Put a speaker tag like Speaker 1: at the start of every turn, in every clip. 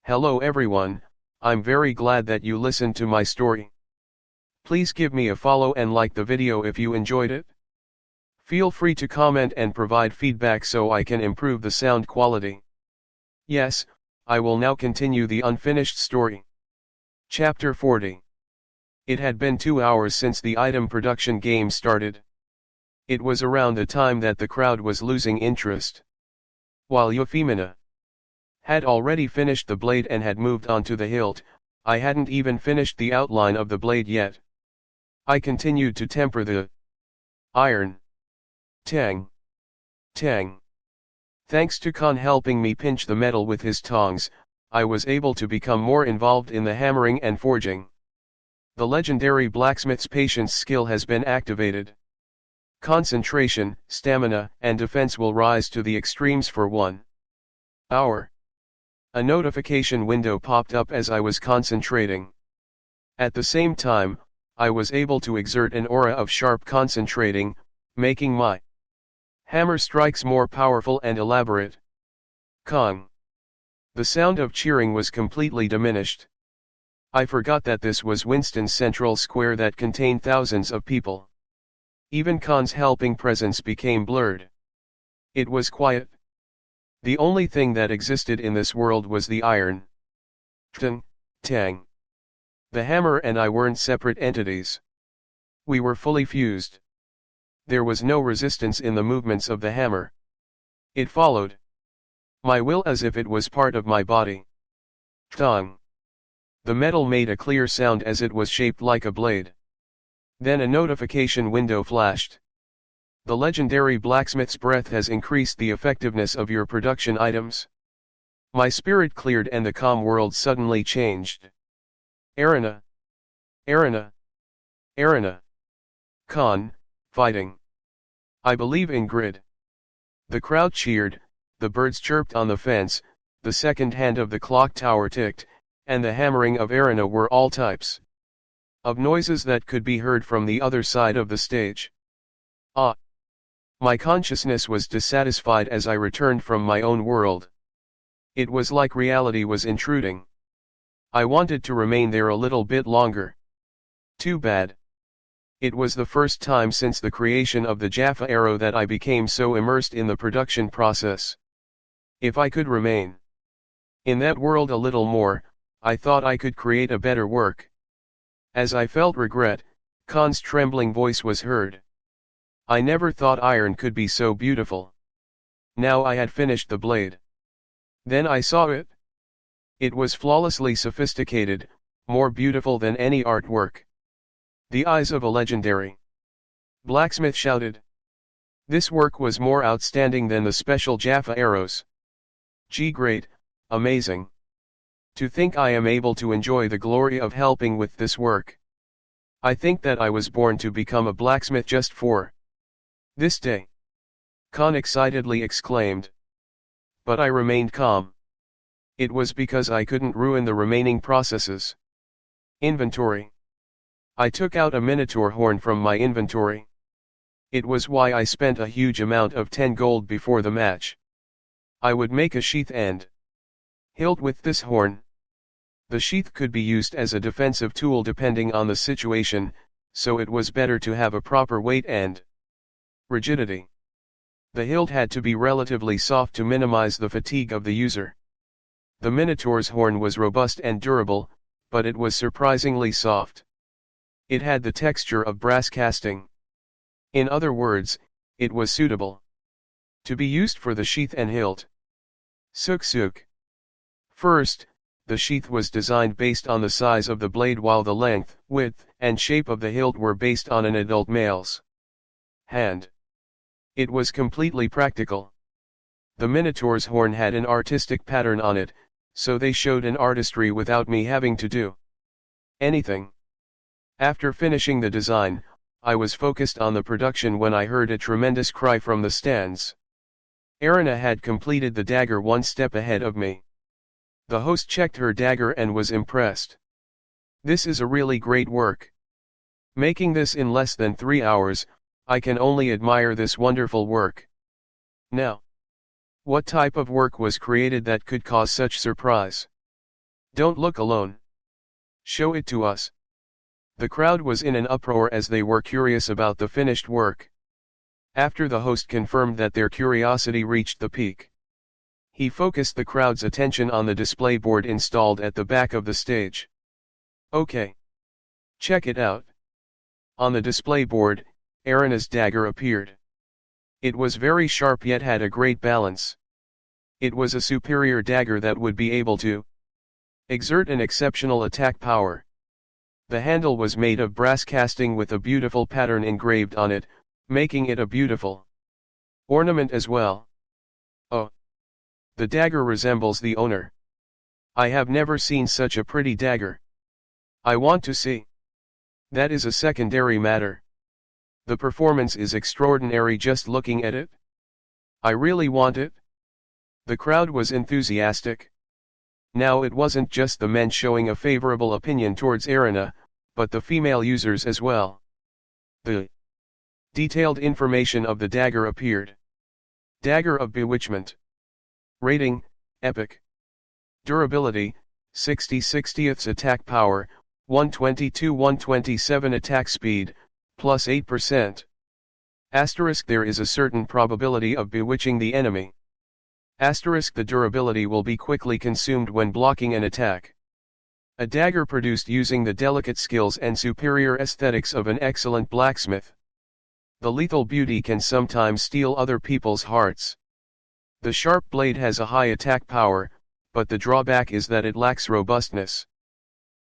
Speaker 1: Hello everyone, I'm very glad that you listened to my story. Please give me a follow and like the video if you enjoyed it. Feel free to comment and provide feedback so I can improve the sound quality. Yes, I will now continue the unfinished story. Chapter 40. It had been 2 hours since the item production game started. It was around the time that the crowd was losing interest. While Euphemina had already finished the blade and had moved on to the hilt, I hadn't even finished the outline of the blade yet. I continued to temper the iron. Tang. Tang. Thanks to Khan helping me pinch the metal with his tongs, I was able to become more involved in the hammering and forging. The legendary blacksmith's patience skill has been activated. Concentration, stamina, and defense will rise to the extremes for 1 hour. A notification window popped up as I was concentrating. At the same time, I was able to exert an aura of sharp concentrating, making my hammer strikes more powerful and elaborate. Kong. The sound of cheering was completely diminished. I forgot that this was Winston's central square that contained thousands of people. Even Khan's helping presence became blurred. It was quiet. The only thing that existed in this world was the iron. Tang, tang. The hammer and I weren't separate entities. We were fully fused. There was no resistance in the movements of the hammer. It followed my will as if it was part of my body. Tang. The metal made a clear sound as it was shaped like a blade. Then a notification window flashed. The legendary blacksmith's breath has increased the effectiveness of your production items. My spirit cleared and the calm world suddenly changed. Arena. Arena. Arena. Khan, fighting. I believe in grid. The crowd cheered, the birds chirped on the fence, the second hand of the clock tower ticked, and the hammering of arena were all types of noises that could be heard from the other side of the stage. Ah! My consciousness was dissatisfied as I returned from my own world. It was like reality was intruding. I wanted to remain there a little bit longer. Too bad. It was the first time since the creation of the Jaffa Arrow that I became so immersed in the production process. If I could remain in that world a little more, I thought I could create a better work. As I felt regret, Khan's trembling voice was heard. I never thought iron could be so beautiful. Now I had finished the blade. Then I saw it. It was flawlessly sophisticated, more beautiful than any artwork. The eyes of a legendary blacksmith shouted. This work was more outstanding than the special Jaffa arrows. Gee, great, amazing. To think I am able to enjoy the glory of helping with this work. I think that I was born to become a blacksmith just for this day. Khan excitedly exclaimed. But I remained calm. It was because I couldn't ruin the remaining processes. Inventory. I took out a minotaur horn from my inventory. It was why I spent a huge amount of 10 gold before the match. I would make a sheath and hilt with this horn. The sheath could be used as a defensive tool depending on the situation, so it was better to have a proper weight and rigidity. The hilt had to be relatively soft to minimize the fatigue of the user. The Minotaur's horn was robust and durable, but it was surprisingly soft. It had the texture of brass casting. In other words, it was suitable to be used for the sheath and hilt. Suk. First, the sheath was designed based on the size of the blade while the length, width, and shape of the hilt were based on an adult male's hand. It was completely practical. The Minotaur's horn had an artistic pattern on it, so they showed an artistry without me having to do anything. After finishing the design, I was focused on the production when I heard a tremendous cry from the stands. Arena had completed the dagger one step ahead of me. The host checked her dagger and was impressed. This is a really great work. Making this in less than 3 hours, I can only admire this wonderful work. Now, what type of work was created that could cause such surprise? Don't look alone. Show it to us. The crowd was in an uproar as they were curious about the finished work. After the host confirmed that their curiosity reached the peak, he focused the crowd's attention on the display board installed at the back of the stage. Okay. Check it out. On the display board, Erina's dagger appeared. It was very sharp yet had a great balance. It was a superior dagger that would be able to exert an exceptional attack power. The handle was made of brass casting with a beautiful pattern engraved on it, making it a beautiful ornament as well. Oh! The dagger resembles the owner. I have never seen such a pretty dagger. I want to see. That is a secondary matter. The performance is extraordinary just looking at it. I really want it. The crowd was enthusiastic. Now it wasn't just the men showing a favorable opinion towards Erina, but the female users as well. The detailed information of the dagger appeared. Dagger of Bewitchment. Rating, Epic. Durability, 60/60ths attack power, 122/127 attack speed, plus 8%. Asterisk there is a certain probability of bewitching the enemy. Asterisk the durability will be quickly consumed when blocking an attack. A dagger produced using the delicate skills and superior aesthetics of an excellent blacksmith. The lethal beauty can sometimes steal other people's hearts. The sharp blade has a high attack power, but the drawback is that it lacks robustness.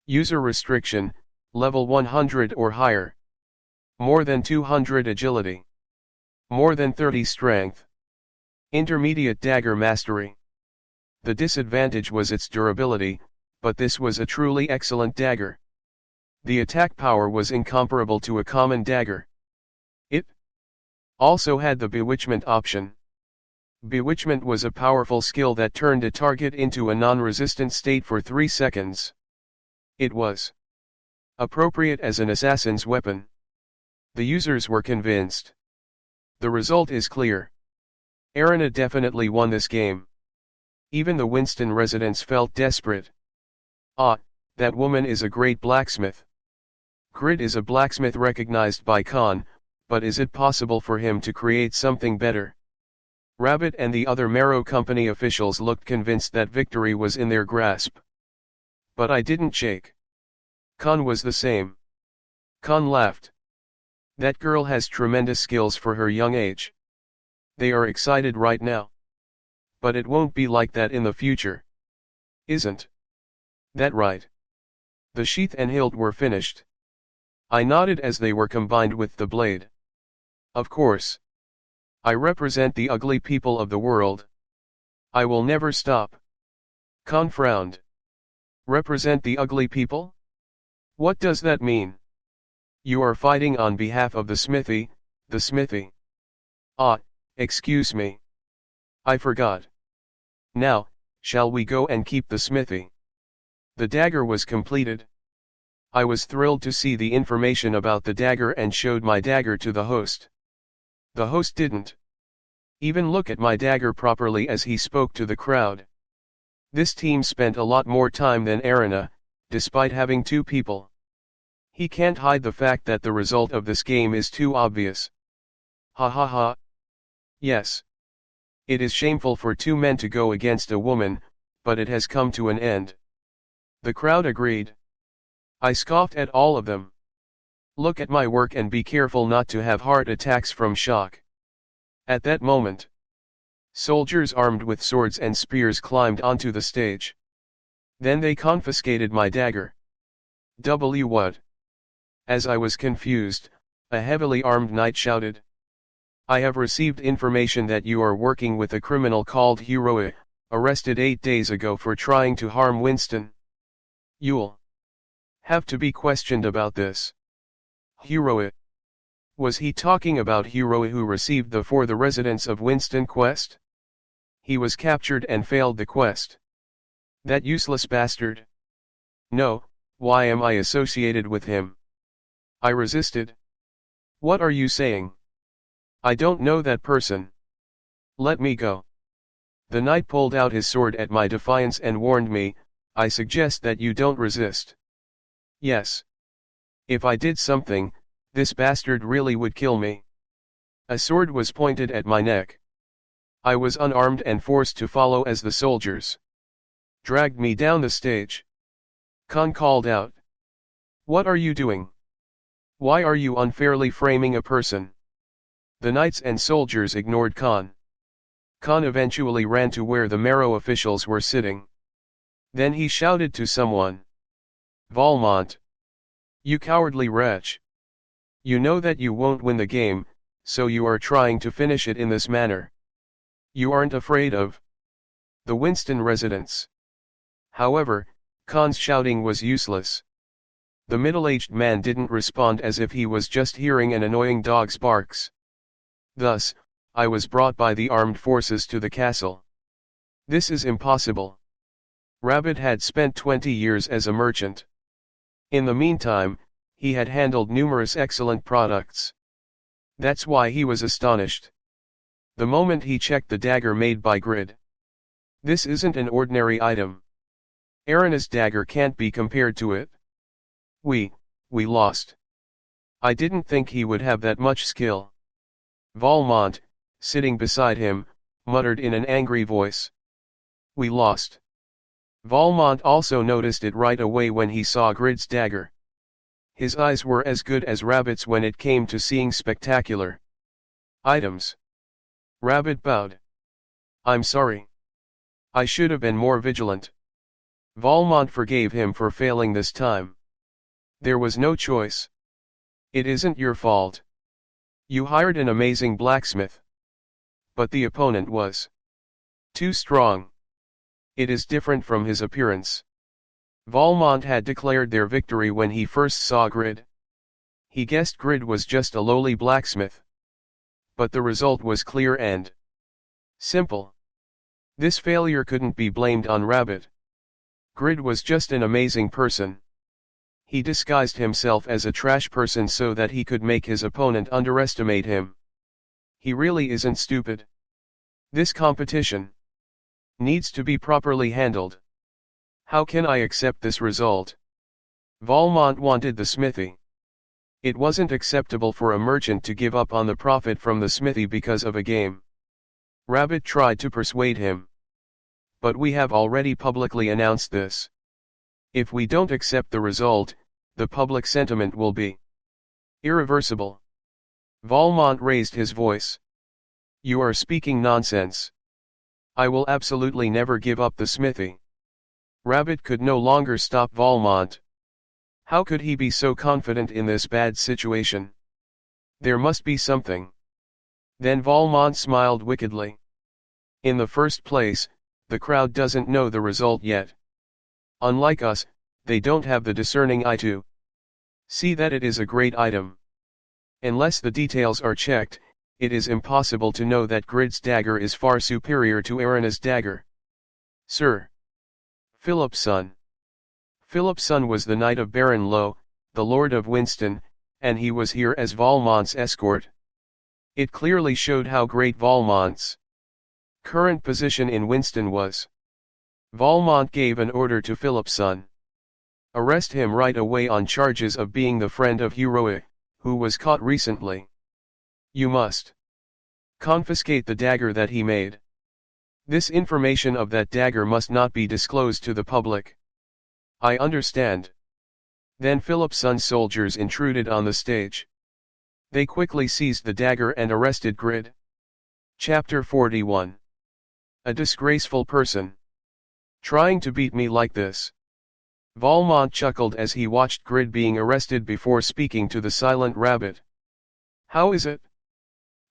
Speaker 1: User restriction, level 100 or higher. More than 200 agility. More than 30 strength. Intermediate dagger mastery. The disadvantage was its durability, but this was a truly excellent dagger. The attack power was incomparable to a common dagger. It also had the bewitchment option. Bewitchment was a powerful skill that turned a target into a non-resistant state for 3 seconds. It was appropriate as an assassin's weapon. The users were convinced. The result is clear. Erina definitely won this game. Even the Winston residents felt desperate. Ah, that woman is a great blacksmith. Grid is a blacksmith recognized by Khan, but is it possible for him to create something better? Rabbit and the other Marrow Company officials looked convinced that victory was in their grasp. But I didn't shake. Khan was the same. Khan laughed. That girl has tremendous skills for her young age. They are excited right now. But it won't be like that in the future. Isn't that right? The sheath and hilt were finished. I nodded as they were combined with the blade. Of course. I represent the ugly people of the world. I will never stop. Khan frowned. Represent the ugly people? What does that mean? You are fighting on behalf of the smithy, the smithy. Ah, excuse me. I forgot. Now, shall we go and keep the smithy? The dagger was completed. I was thrilled to see the information about the dagger and showed my dagger to the host. The host didn't even look at my dagger properly as he spoke to the crowd. This team spent a lot more time than Erina, despite having 2 people. He can't hide the fact that the result of this game is too obvious. Ha ha ha. Yes. It is shameful for 2 men to go against a woman, but it has come to an end. The crowd agreed. I scoffed at all of them. Look at my work and be careful not to have heart attacks from shock. At that moment, soldiers armed with swords and spears climbed onto the stage. Then they confiscated my dagger. What? As I was confused, a heavily armed knight shouted. I have received information that you are working with a criminal called Hiroe, arrested 8 days ago for trying to harm Winston. You'll have to be questioned about this. Hiroe. Was he talking about Hiroe who received the For the Residents of Winston quest? He was captured and failed the quest. That useless bastard. No, why am I associated with him? I resisted. What are you saying? I don't know that person. Let me go. The knight pulled out his sword at my defiance and warned me, I suggest that you don't resist. Yes. If I did something, this bastard really would kill me. A sword was pointed at my neck. I was unarmed and forced to follow as the soldiers dragged me down the stage. Khan called out. What are you doing? Why are you unfairly framing a person? The knights and soldiers ignored Khan. Khan eventually ran to where the Marrow officials were sitting. Then he shouted to someone. Valmont. You cowardly wretch. You know that you won't win the game, so you are trying to finish it in this manner. You aren't afraid of the Winston residents. However, Khan's shouting was useless. The middle-aged man didn't respond, as if he was just hearing an annoying dog's barks. Thus, I was brought by the armed forces to the castle. This is impossible. Rabbit had spent 20 years as a merchant. In the meantime, he had handled numerous excellent products. That's why he was astonished. The moment he checked the dagger made by Grid. This isn't an ordinary item. Arana's dagger can't be compared to it. We lost. I didn't think he would have that much skill. Valmont, sitting beside him, muttered in an angry voice. We lost. Valmont also noticed it right away when he saw Grid's dagger. His eyes were as good as Rabbit's when it came to seeing spectacular items. Rabbit bowed. I'm sorry. I should have been more vigilant. Valmont forgave him for failing this time. There was no choice. It isn't your fault. You hired an amazing blacksmith. But the opponent was too strong. It is different from his appearance. Valmont had declared their victory when he first saw Grid. He guessed Grid was just a lowly blacksmith. But the result was clear and simple. This failure couldn't be blamed on Rabbit. Grid was just an amazing person. He disguised himself as a trash person so that he could make his opponent underestimate him. He really isn't stupid. This competition needs to be properly handled. How can I accept this result? Valmont wanted the smithy. It wasn't acceptable for a merchant to give up on the profit from the smithy because of a game. Rabbit tried to persuade him. But we have already publicly announced this. If we don't accept the result, the public sentiment will be irreversible. Valmont raised his voice. You are speaking nonsense. I will absolutely never give up the smithy. Rabbit could no longer stop Valmont. How could he be so confident in this bad situation? There must be something. Then Valmont smiled wickedly. In the first place, the crowd doesn't know the result yet. Unlike us, they don't have the discerning eye to see that it is a great item. Unless the details are checked, it is impossible to know that Grid's dagger is far superior to Arana's dagger. Sir. Philip's son. Philip's son was the knight of Baron Lowe, the Lord of Winston, and he was here as Valmont's escort. It clearly showed how great Valmont's current position in Winston was. Valmont gave an order to Philip's son. Arrest him right away on charges of being the friend of Heroic, who was caught recently. You must confiscate the dagger that he made. This information of that dagger must not be disclosed to the public. I understand. Then Philip's son's soldiers intruded on the stage. They quickly seized the dagger and arrested Grid. Chapter 41. A disgraceful person. Trying to beat me like this. Valmont chuckled as he watched Grid being arrested before speaking to the silent Rabbit. How is it?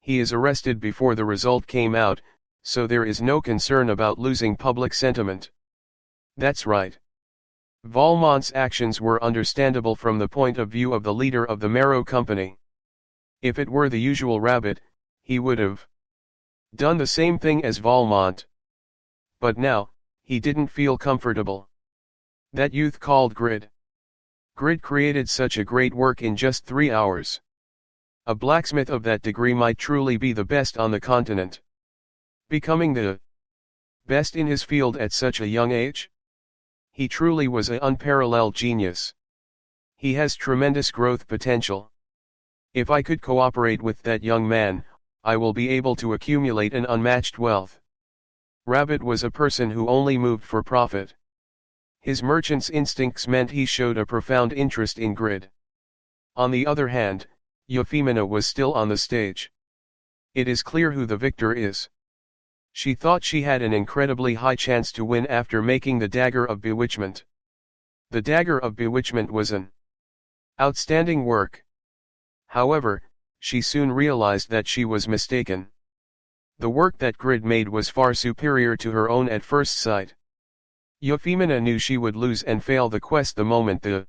Speaker 1: He is arrested before the result came out, so there is no concern about losing public sentiment. That's right. Valmont's actions were understandable from the point of view of the leader of the Marrow Company. If it were the usual Rabbit, he would have done the same thing as Valmont. But now, he didn't feel comfortable. That youth called Grid. Grid created such a great work in just 3 hours. A blacksmith of that degree might truly be the best on the continent. Becoming the best in his field at such a young age? He truly was an unparalleled genius. He has tremendous growth potential. If I could cooperate with that young man, I will be able to accumulate an unmatched wealth. Rabbit was a person who only moved for profit. His merchant's instincts meant he showed a profound interest in Grid. On the other hand, Euphemina was still on the stage. It is clear who the victor is. She thought she had an incredibly high chance to win after making the Dagger of Bewitchment. The Dagger of Bewitchment was an outstanding work. However, she soon realized that she was mistaken. The work that Grid made was far superior to her own at first sight. Euphemina knew she would lose and fail the quest the moment the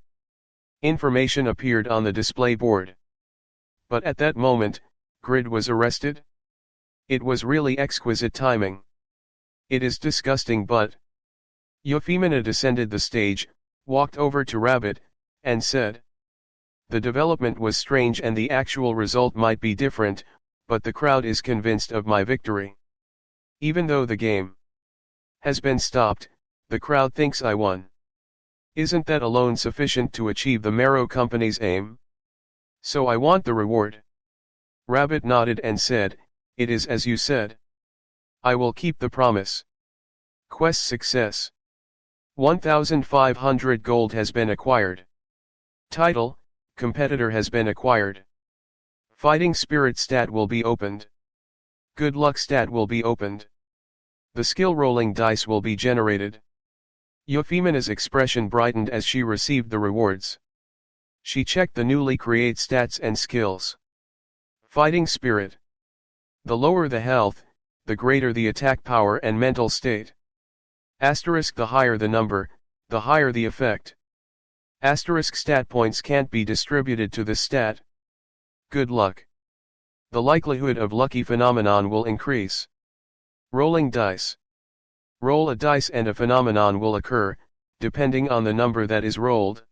Speaker 1: information appeared on the display board. But at that moment, Grid was arrested. It was really exquisite timing. It is disgusting, but Euphemina descended the stage, walked over to Rabbit, and said, "The development was strange and the actual result might be different, but the crowd is convinced of my victory. Even though the game has been stopped, the crowd thinks I won. Isn't that alone sufficient to achieve the Marrow Company's aim? So I want the reward." Rabbit nodded and said, "It is as you said. I will keep the promise." Quest success. 1,500 gold has been acquired. Title, Competitor has been acquired. Fighting Spirit stat will be opened. Good Luck stat will be opened. The skill rolling dice will be generated. Euphemia's expression brightened as she received the rewards. She checked the newly created stats and skills. Fighting Spirit. The lower the health, the greater the attack power and mental state. Asterisk, the higher the number, the higher the effect. Asterisk, stat points can't be distributed to the stat. Good Luck. The likelihood of lucky phenomenon will increase. Rolling dice. Roll a dice and a phenomenon will occur, depending on the number that is rolled.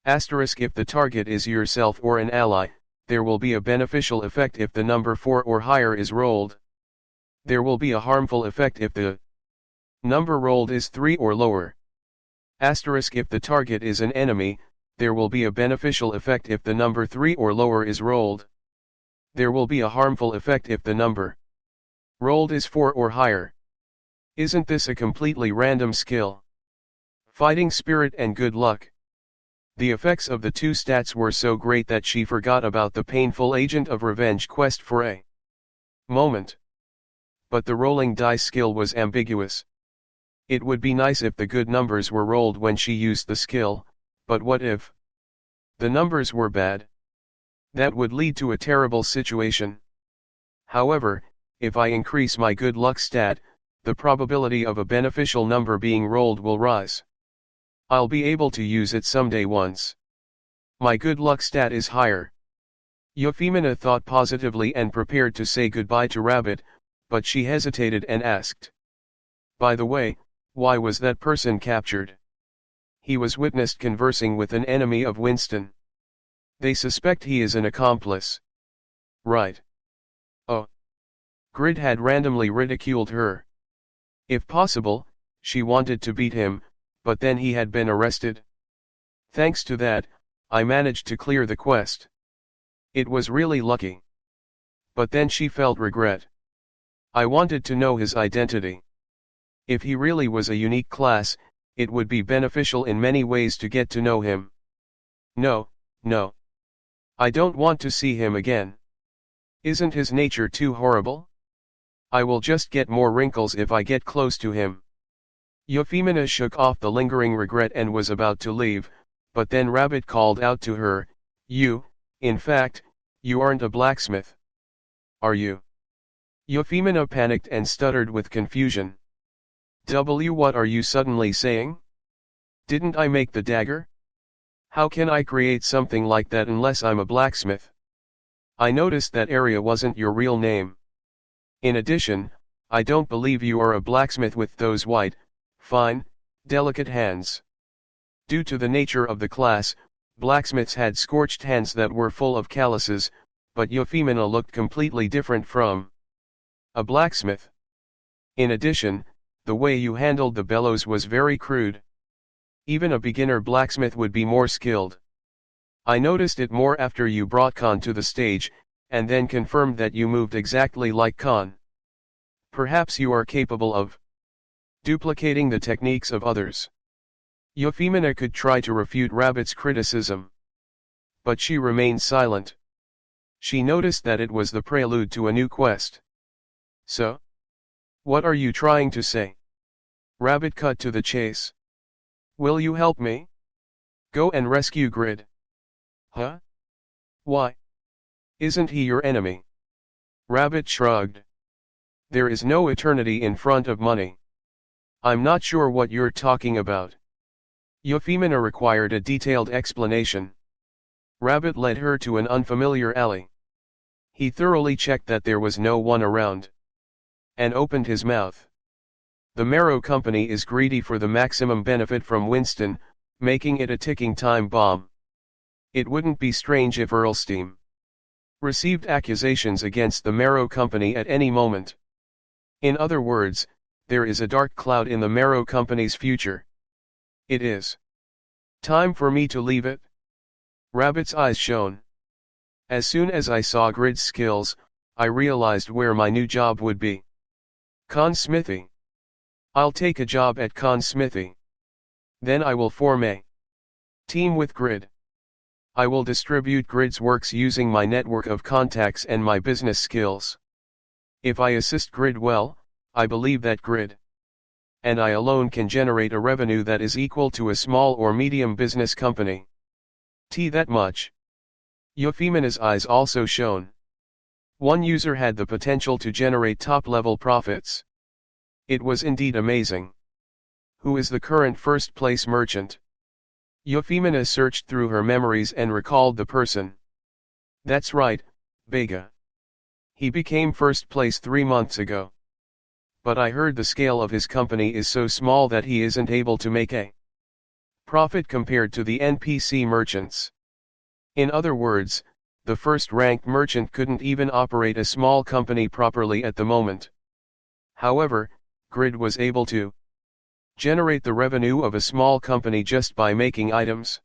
Speaker 1: Asterisk, if the target is yourself or an ally, there will be a beneficial effect if the number 4 or higher is rolled. There will be a harmful effect if the number rolled is 3 or lower. Asterisk, if the target is an enemy, there will be a beneficial effect if the number 3 or lower is rolled. There will be a harmful effect if the number rolled is 4 or higher. Isn't this a completely random skill? Fighting Spirit and Good Luck. The effects of the two stats were so great that she forgot about the painful Agent of Revenge quest for a moment. But the rolling dice skill was ambiguous. It would be nice if the good numbers were rolled when she used the skill, but what if the numbers were bad? That would lead to a terrible situation. However, if I increase my Good Luck stat, the probability of a beneficial number being rolled will rise. I'll be able to use it someday once. My Good Luck stat is higher. Euphemina thought positively and prepared to say goodbye to Rabbit, but she hesitated and asked, "By the way, why was that person captured?" "He was witnessed conversing with an enemy of Winston. They suspect he is an accomplice." "Right. Oh." Grid had randomly ridiculed her. If possible, she wanted to beat him, but then he had been arrested. "Thanks to that, I managed to clear the quest. It was really lucky." But then she felt regret. "I wanted to know his identity. If he really was a unique class, it would be beneficial in many ways to get to know him. No, no. I don't want to see him again. Isn't his nature too horrible? I will just get more wrinkles if I get close to him." Euphemina shook off the lingering regret and was about to leave, but then Rabbit called out to her, In fact, you aren't a blacksmith. Are you?" Euphemina panicked and stuttered with confusion. What are you suddenly saying? Didn't I make the dagger? How can I create something like that unless I'm a blacksmith? I noticed that area wasn't your real name. In addition, I don't believe you are a blacksmith with those white, fine, delicate hands. Due to the nature of the class, blacksmiths had scorched hands that were full of calluses, but Euphemina looked completely different from a blacksmith. In addition, the way you handled the bellows was very crude. Even a beginner blacksmith would be more skilled. I noticed it more after you brought Khan to the stage, and then confirmed that you moved exactly like Khan. Perhaps you are capable of duplicating the techniques of others. Euphemina could try to refute Rabbit's criticism. But she remained silent. She noticed that it was the prelude to a new quest. So? What are you trying to say? Rabbit cut to the chase. Will you help me? Go and rescue Grid. Huh? Why? Isn't he your enemy? Rabbit shrugged. There is no eternity in front of money. I'm not sure what you're talking about. Euphemina required a detailed explanation. Rabbit led her to an unfamiliar alley. He thoroughly checked that there was no one around. And opened his mouth. The Marrow Company is greedy for the maximum benefit from Winston, making it a ticking time bomb. It wouldn't be strange if Earlstein received accusations against the Marrow Company at any moment. In other words, there is a dark cloud in the Marrow Company's future. It is time for me to leave it. Rabbit's eyes shone. As soon as I saw Grid's skills, I realized where my new job would be. Khan's Smithy. I'll take a job at Khan's Smithy. Then I will form a team with Grid. I will distribute Grid's works using my network of contacts and my business skills. If I assist Grid well, I believe that Grid and I alone can generate a revenue that is equal to a small or medium business company. That much. Euphemia's eyes also shone. One user had the potential to generate top-level profits. It was indeed amazing. Who is the current first-place merchant? Euphemia searched through her memories and recalled the person. That's right, Bega. He became first place 3 months ago. But I heard the scale of his company is so small that he isn't able to make a profit compared to the NPC merchants. In other words, the first-ranked merchant couldn't even operate a small company properly at the moment. However, Grid was able to generate the revenue of a small company just by making items.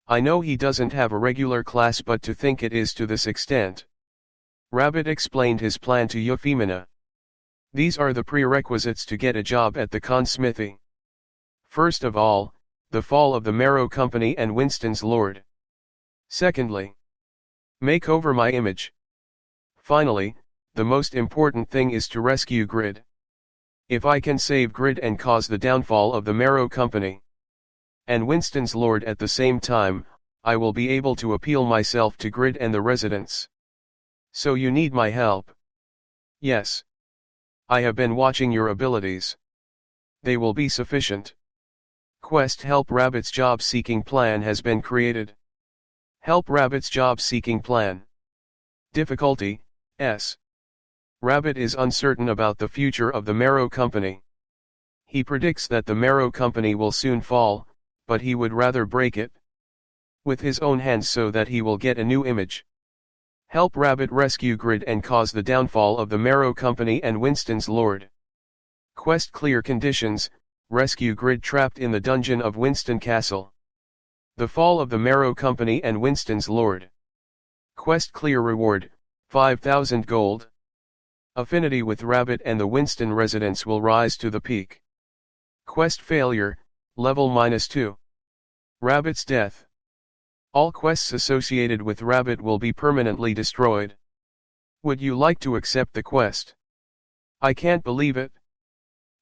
Speaker 1: I know he doesn't have a regular class, but to think it is to this extent. Rabbit explained his plan to Euphemia. These are the prerequisites to get a job at the Khan Smithy. First of all, the fall of the Marrow Company and Winston's Lord. Secondly, make over my image. Finally, the most important thing is to rescue Grid. If I can save Grid and cause the downfall of the Marrow Company and Winston's Lord at the same time, I will be able to appeal myself to Grid and the residents. So you need my help? Yes. I have been watching your abilities. They will be sufficient. Quest Help Rabbit's job-seeking plan has been created. Help Rabbit's job-seeking plan. Difficulty, S. Rabbit is uncertain about the future of the Marrow Company. He predicts that the Marrow Company will soon fall, but he would rather break it with his own hands so that he will get a new image. Help Rabbit rescue Grid and cause the downfall of the Marrow Company and Winston's Lord. Quest Clear Conditions, rescue Grid trapped in the dungeon of Winston Castle. The fall of the Marrow Company and Winston's Lord. Quest Clear Reward, 5,000 gold. Affinity with Rabbit and the Winston residents will rise to the peak. Quest Failure, level -2. Rabbit's death. All quests associated with Rabbit will be permanently destroyed. Would you like to accept the quest? I can't believe it.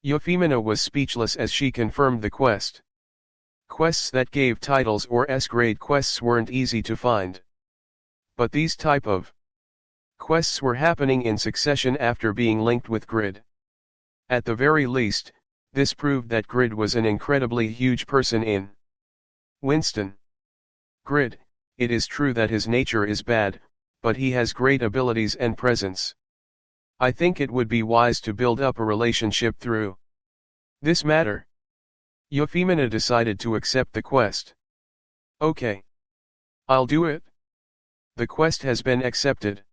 Speaker 1: Euphemia was speechless as she confirmed the quest. Quests that gave titles or S-grade quests weren't easy to find. But these type of quests were happening in succession after being linked with Grid. At the very least, this proved that Grid was an incredibly huge person in Winston. Grid, it is true that his nature is bad, but he has great abilities and presence. I think it would be wise to build up a relationship through this matter. Euphemia decided to accept the quest. Okay. I'll do it. The quest has been accepted.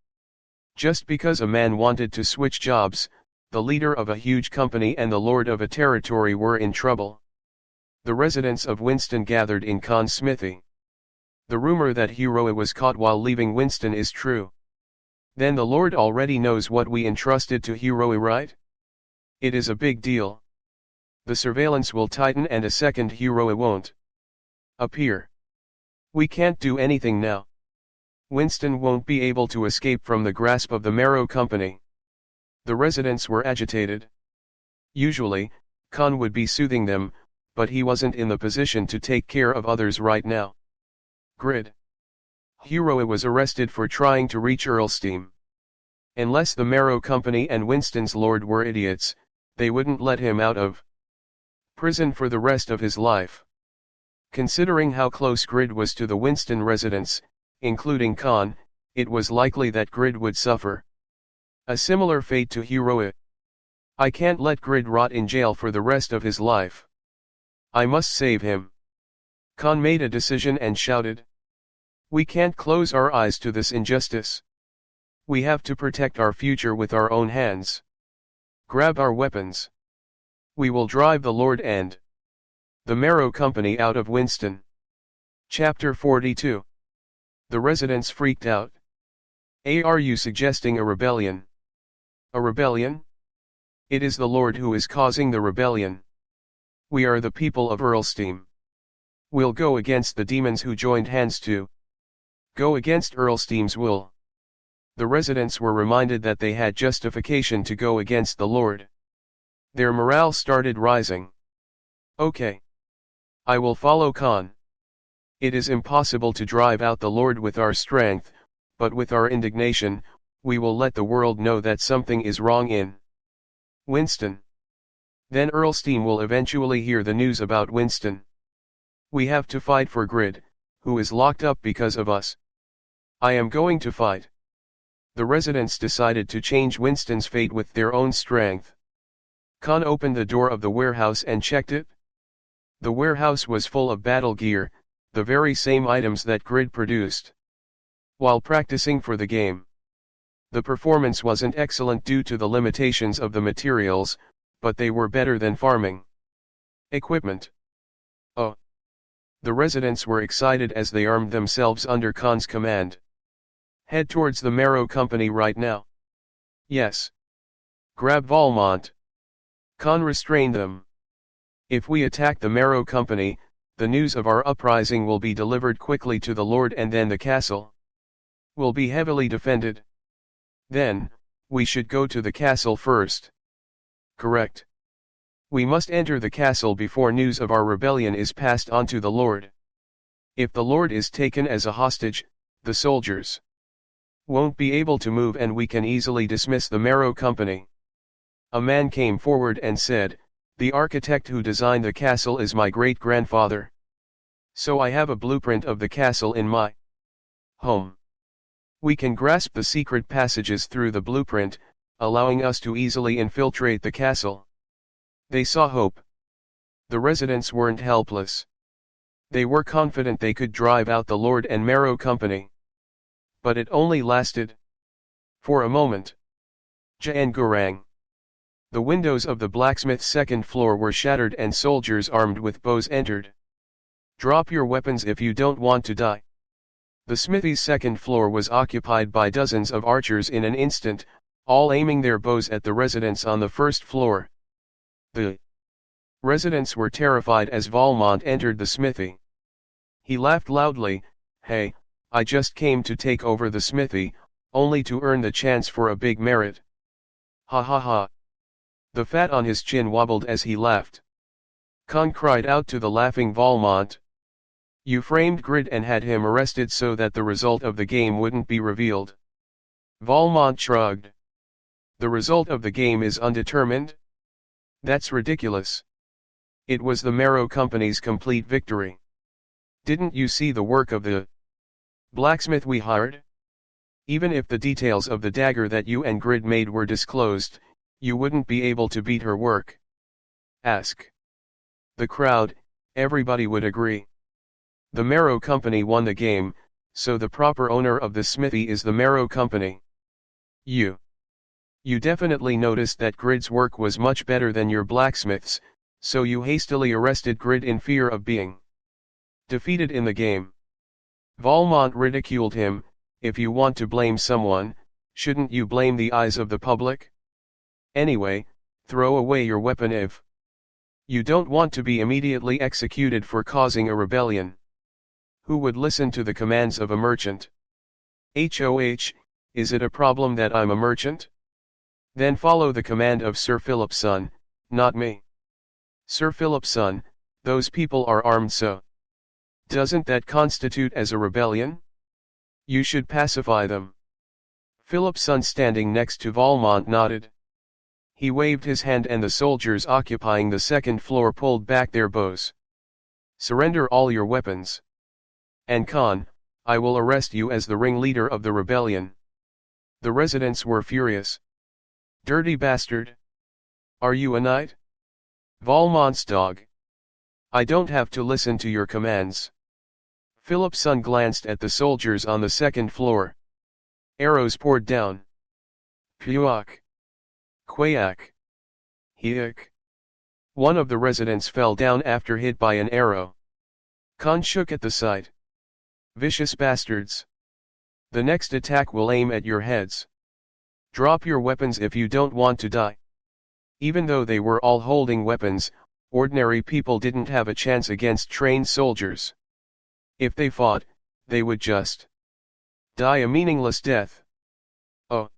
Speaker 1: Just because a man wanted to switch jobs, the leader of a huge company and the lord of a territory were in trouble. The residents of Winston gathered in Khan's smithy. The rumor that Hiroe was caught while leaving Winston is true. Then the Lord already knows what we entrusted to Hiroe, right? It is a big deal. The surveillance will tighten and a second Hiroe won't appear. We can't do anything now. Winston won't be able to escape from the grasp of the Marrow Company. The residents were agitated. Usually, Khan would be soothing them, but he wasn't in the position to take care of others right now. Grid. Hiroe was arrested for trying to reach Earlsteam. Unless the Marrow Company and Winston's lord were idiots, they wouldn't let him out of prison for the rest of his life. Considering how close Grid was to the Winston residents, including Khan, it was likely that Grid would suffer a similar fate to Hiroe. I can't let Grid rot in jail for the rest of his life. I must save him. Khan made a decision and shouted. We can't close our eyes to this injustice. We have to protect our future with our own hands. Grab our weapons. We will drive the Lord and the Marrow Company out of Winston. Chapter 42. The residents freaked out. Are you suggesting a rebellion? A rebellion? It is the Lord who is causing the rebellion. We are the people of Earlsteam. We'll go against the demons who joined hands to go against Earlsteam's will. The residents were reminded that they had justification to go against the Lord. Their morale started rising. Okay. I will follow Khan. It is impossible to drive out the Lord with our strength, but with our indignation, we will let the world know that something is wrong in Winston. Then Earlsteam will eventually hear the news about Winston. We have to fight for Grid, who is locked up because of us. I am going to fight. The residents decided to change Winston's fate with their own strength. Khan opened the door of the warehouse and checked it. The warehouse was full of battle gear, the very same items that Grid produced while practicing for the game. The performance wasn't excellent due to the limitations of the materials, but they were better than farming equipment. Oh! The residents were excited as they armed themselves under Khan's command. Head towards the Marrow Company right now. Yes. Grab Valmont. Khan restrained them. If we attack the Marrow Company, the news of our uprising will be delivered quickly to the Lord and then the castle will be heavily defended. Then, we should go to the castle first. Correct. We must enter the castle before news of our rebellion is passed on to the Lord. If the Lord is taken as a hostage, the soldiers won't be able to move and we can easily dismiss the Marrow Company. A man came forward and said, the architect who designed the castle is my great-grandfather. So I have a blueprint of the castle in my home. We can grasp the secret passages through the blueprint, allowing us to easily infiltrate the castle. They saw hope. The residents weren't helpless. They were confident they could drive out the Lord and Marrow Company. But it only lasted for a moment. Jangurang. The windows of the blacksmith's second floor were shattered and soldiers armed with bows entered. Drop your weapons if you don't want to die. The smithy's second floor was occupied by dozens of archers in an instant, all aiming their bows at the residents on the first floor. The residents were terrified as Valmont entered the smithy. He laughed loudly. Hey, I just came to take over the smithy, only to earn the chance for a big merit. Ha ha ha. The fat on his chin wobbled as he laughed. Khan cried out to the laughing Valmont. You framed Grid and had him arrested so that the result of the game wouldn't be revealed. Valmont shrugged. The result of the game is undetermined? That's ridiculous. It was the Marrow Company's complete victory. Didn't you see the work of the blacksmith we hired? Even if the details of the dagger that you and Grid made were disclosed, you wouldn't be able to beat her work. Ask the crowd, everybody would agree. The Marrow Company won the game, so the proper owner of the smithy is the Marrow Company. You definitely noticed that Grid's work was much better than your blacksmith's, So you hastily arrested Grid in fear of being defeated in the game. Valmont ridiculed him. If you want to blame someone, shouldn't you blame the eyes of the public? Anyway, throw away your weapon if you don't want to be immediately executed for causing a rebellion. Who would listen to the commands of a merchant? HOH, is it a problem that I'm a merchant? Then follow the command of Sir Philip's son, not me. Sir Philip's son, those people are armed, so doesn't that constitute as a rebellion? You should pacify them. Philip's son, standing next to Valmont, nodded. He waved his hand and the soldiers occupying the second floor pulled back their bows. Surrender all your weapons. And Khan, I will arrest you as the ringleader of the rebellion. The residents were furious. Dirty bastard! Are you a knight? Valmont's dog. I don't have to listen to your commands. Philip's son glanced at the soldiers on the second floor. Arrows poured down. Puak. Quayak. Hiak. One of the residents fell down after hit by an arrow. Khan shook at the sight. Vicious bastards. The next attack will aim at your heads. Drop your weapons if you don't want to die. Even though they were all holding weapons, ordinary people didn't have a chance against trained soldiers. If they fought, they would just die a meaningless death. Oh!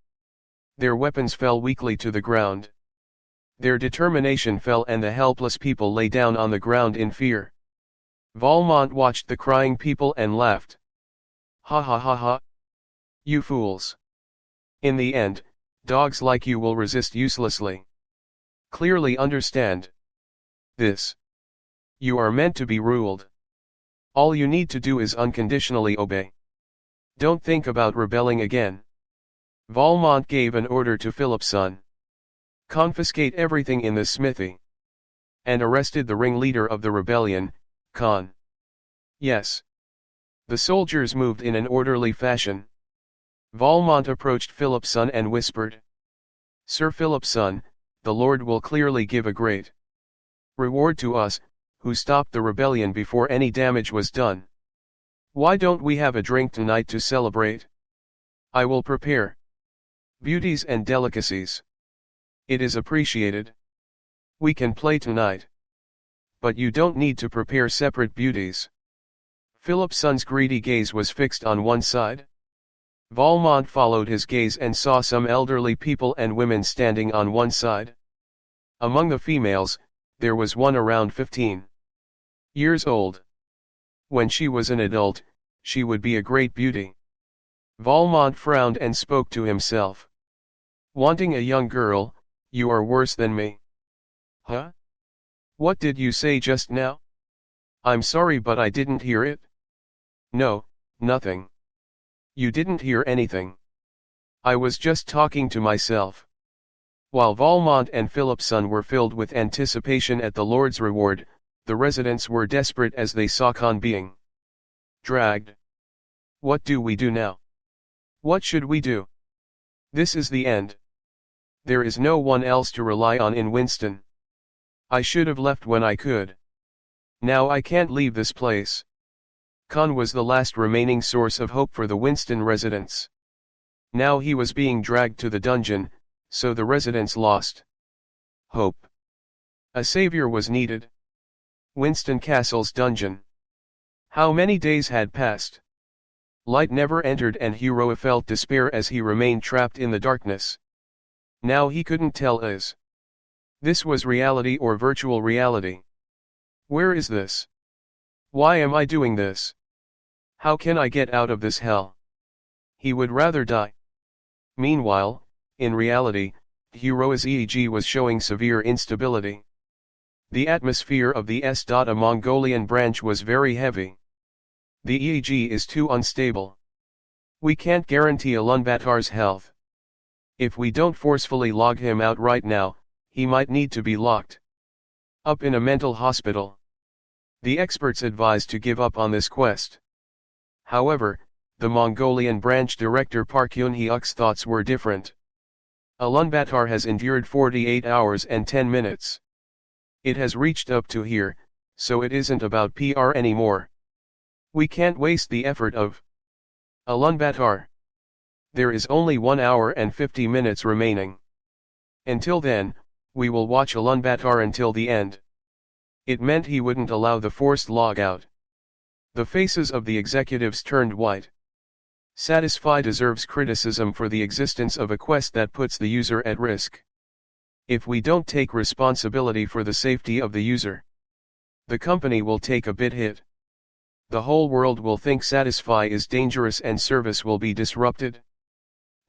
Speaker 1: Their weapons fell weakly to the ground. Their determination fell and the helpless people lay down on the ground in fear. Valmont watched the crying people and laughed. Ha ha ha ha! You fools! In the end, dogs like you will resist uselessly. Clearly understand this. You are meant to be ruled. All you need to do is unconditionally obey. Don't think about rebelling again. Valmont gave an order to Philip's son. Confiscate everything in the smithy. And arrested the ringleader of the rebellion, Khan. Yes. The soldiers moved in an orderly fashion. Valmont approached Philip's son and whispered. Sir Philip's son, the Lord will clearly give a great reward to us, who stopped the rebellion before any damage was done. Why don't we have a drink tonight to celebrate? I will prepare beauties and delicacies. It is appreciated. We can play tonight. But you don't need to prepare separate beauties. Philip's son's greedy gaze was fixed on one side. Valmont followed his gaze and saw some elderly people and women standing on one side. Among the females, there was one around 15 years old. When she was an adult, she would be a great beauty. Valmont frowned and spoke to himself. Wanting a young girl, you are worse than me. Huh? What did you say just now? I'm sorry, but I didn't hear it. No, nothing. You didn't hear anything. I was just talking to myself. While Valmont and Philip's son were filled with anticipation at the Lord's reward, the residents were desperate as they saw Khan being dragged. What do we do now? What should we do? This is the end. There is no one else to rely on in Winston. I should have left when I could. Now I can't leave this place. Khan was the last remaining source of hope for the Winston residents. Now he was being dragged to the dungeon, so the residents lost hope. A savior was needed. Winston Castle's dungeon. How many days had passed? Light never entered and Hero felt despair as he remained trapped in the darkness. Now he couldn't tell as this was reality or virtual reality. Where is this? Why am I doing this? How can I get out of this hell? He would rather die. Meanwhile, in reality, Hero's EEG was showing severe instability. The atmosphere of the S.A Mongolian branch was very heavy. The EEG is too unstable. We can't guarantee Ulaanbaatar's health. If we don't forcefully log him out right now, he might need to be locked up in a mental hospital. The experts advised to give up on this quest. However, the Mongolian branch director Park Yun-hyuk's thoughts were different. Ulaanbaatar has endured 48 hours and 10 minutes. It has reached up to here, so it isn't about PR anymore. We can't waste the effort of Ulaanbaatar. There is only 1 hour and 50 minutes remaining. Until then, we will watch Ulaanbaatar until the end. It meant he wouldn't allow the forced logout. The faces of the executives turned white. Satisfy deserves criticism for the existence of a quest that puts the user at risk. If we don't take responsibility for the safety of the user, the company will take a big hit. The whole world will think Satisfy is dangerous and service will be disrupted.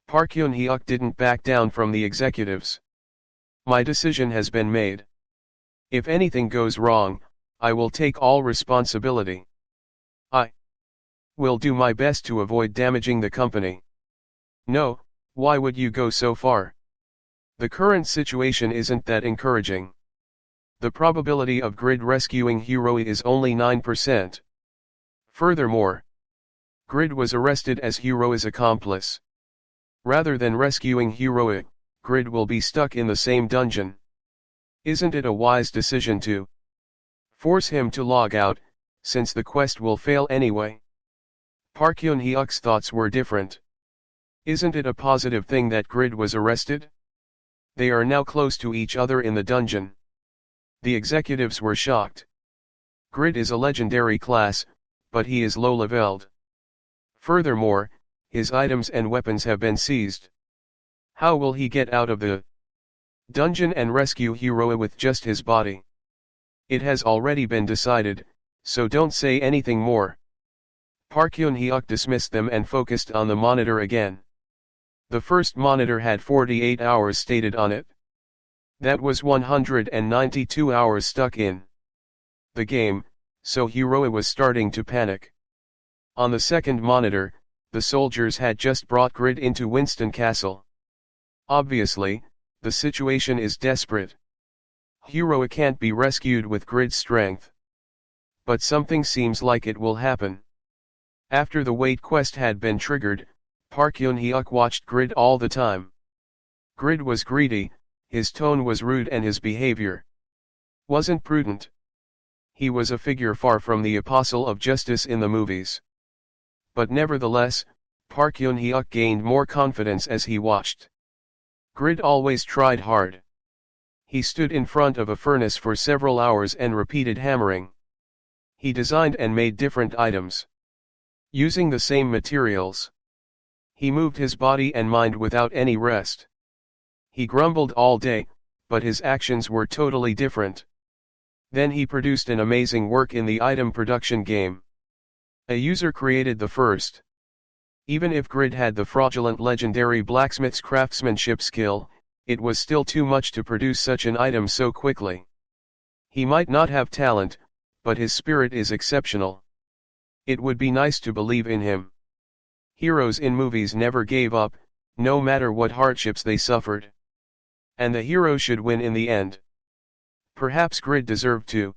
Speaker 1: Park Hyuk didn't back down from the executives. My decision has been made. If anything goes wrong, I will take all responsibility. I will do my best to avoid damaging the company. No, why would you go so far? The current situation isn't that encouraging. The probability of Grid rescuing Hiroi is only 9%. Furthermore, Grid was arrested as Hiroi's accomplice. Rather than rescuing Hiroi, Grid will be stuck in the same dungeon. Isn't it a wise decision to force him to log out, since the quest will fail anyway? Park Hyuk's thoughts were different. Isn't it a positive thing that Grid was arrested? They are now close to each other in the dungeon. The executives were shocked. Grid is a legendary class, but he is low-leveled. Furthermore, his items and weapons have been seized. How will he get out of the dungeon and rescue Hiroi with just his body? It has already been decided, so don't say anything more. Park Hyuk dismissed them and focused on the monitor again. The first monitor had 48 hours stated on it. That was 192 hours stuck in the game, so Hiroi was starting to panic. On the second monitor, the soldiers had just brought Grid into Winston Castle. Obviously, the situation is desperate. Hiroi can't be rescued with Grid's strength. But something seems like it will happen. After the wait quest had been triggered, Park Hyuk watched Grid all the time. Grid was greedy, his tone was rude and his behavior wasn't prudent. He was a figure far from the apostle of justice in the movies. But nevertheless, Park Hyuk gained more confidence as he watched. Grid always tried hard. He stood in front of a furnace for several hours and repeated hammering. He designed and made different items, using the same materials. He moved his body and mind without any rest. He grumbled all day, but his actions were totally different. Then he produced an amazing work in the item production game. A user created the first. Even if Grid had the fraudulent legendary blacksmith's craftsmanship skill, it was still too much to produce such an item so quickly. He might not have talent, but his spirit is exceptional. It would be nice to believe in him. Heroes in movies never gave up, no matter what hardships they suffered. And the hero should win in the end. Perhaps Grid deserved to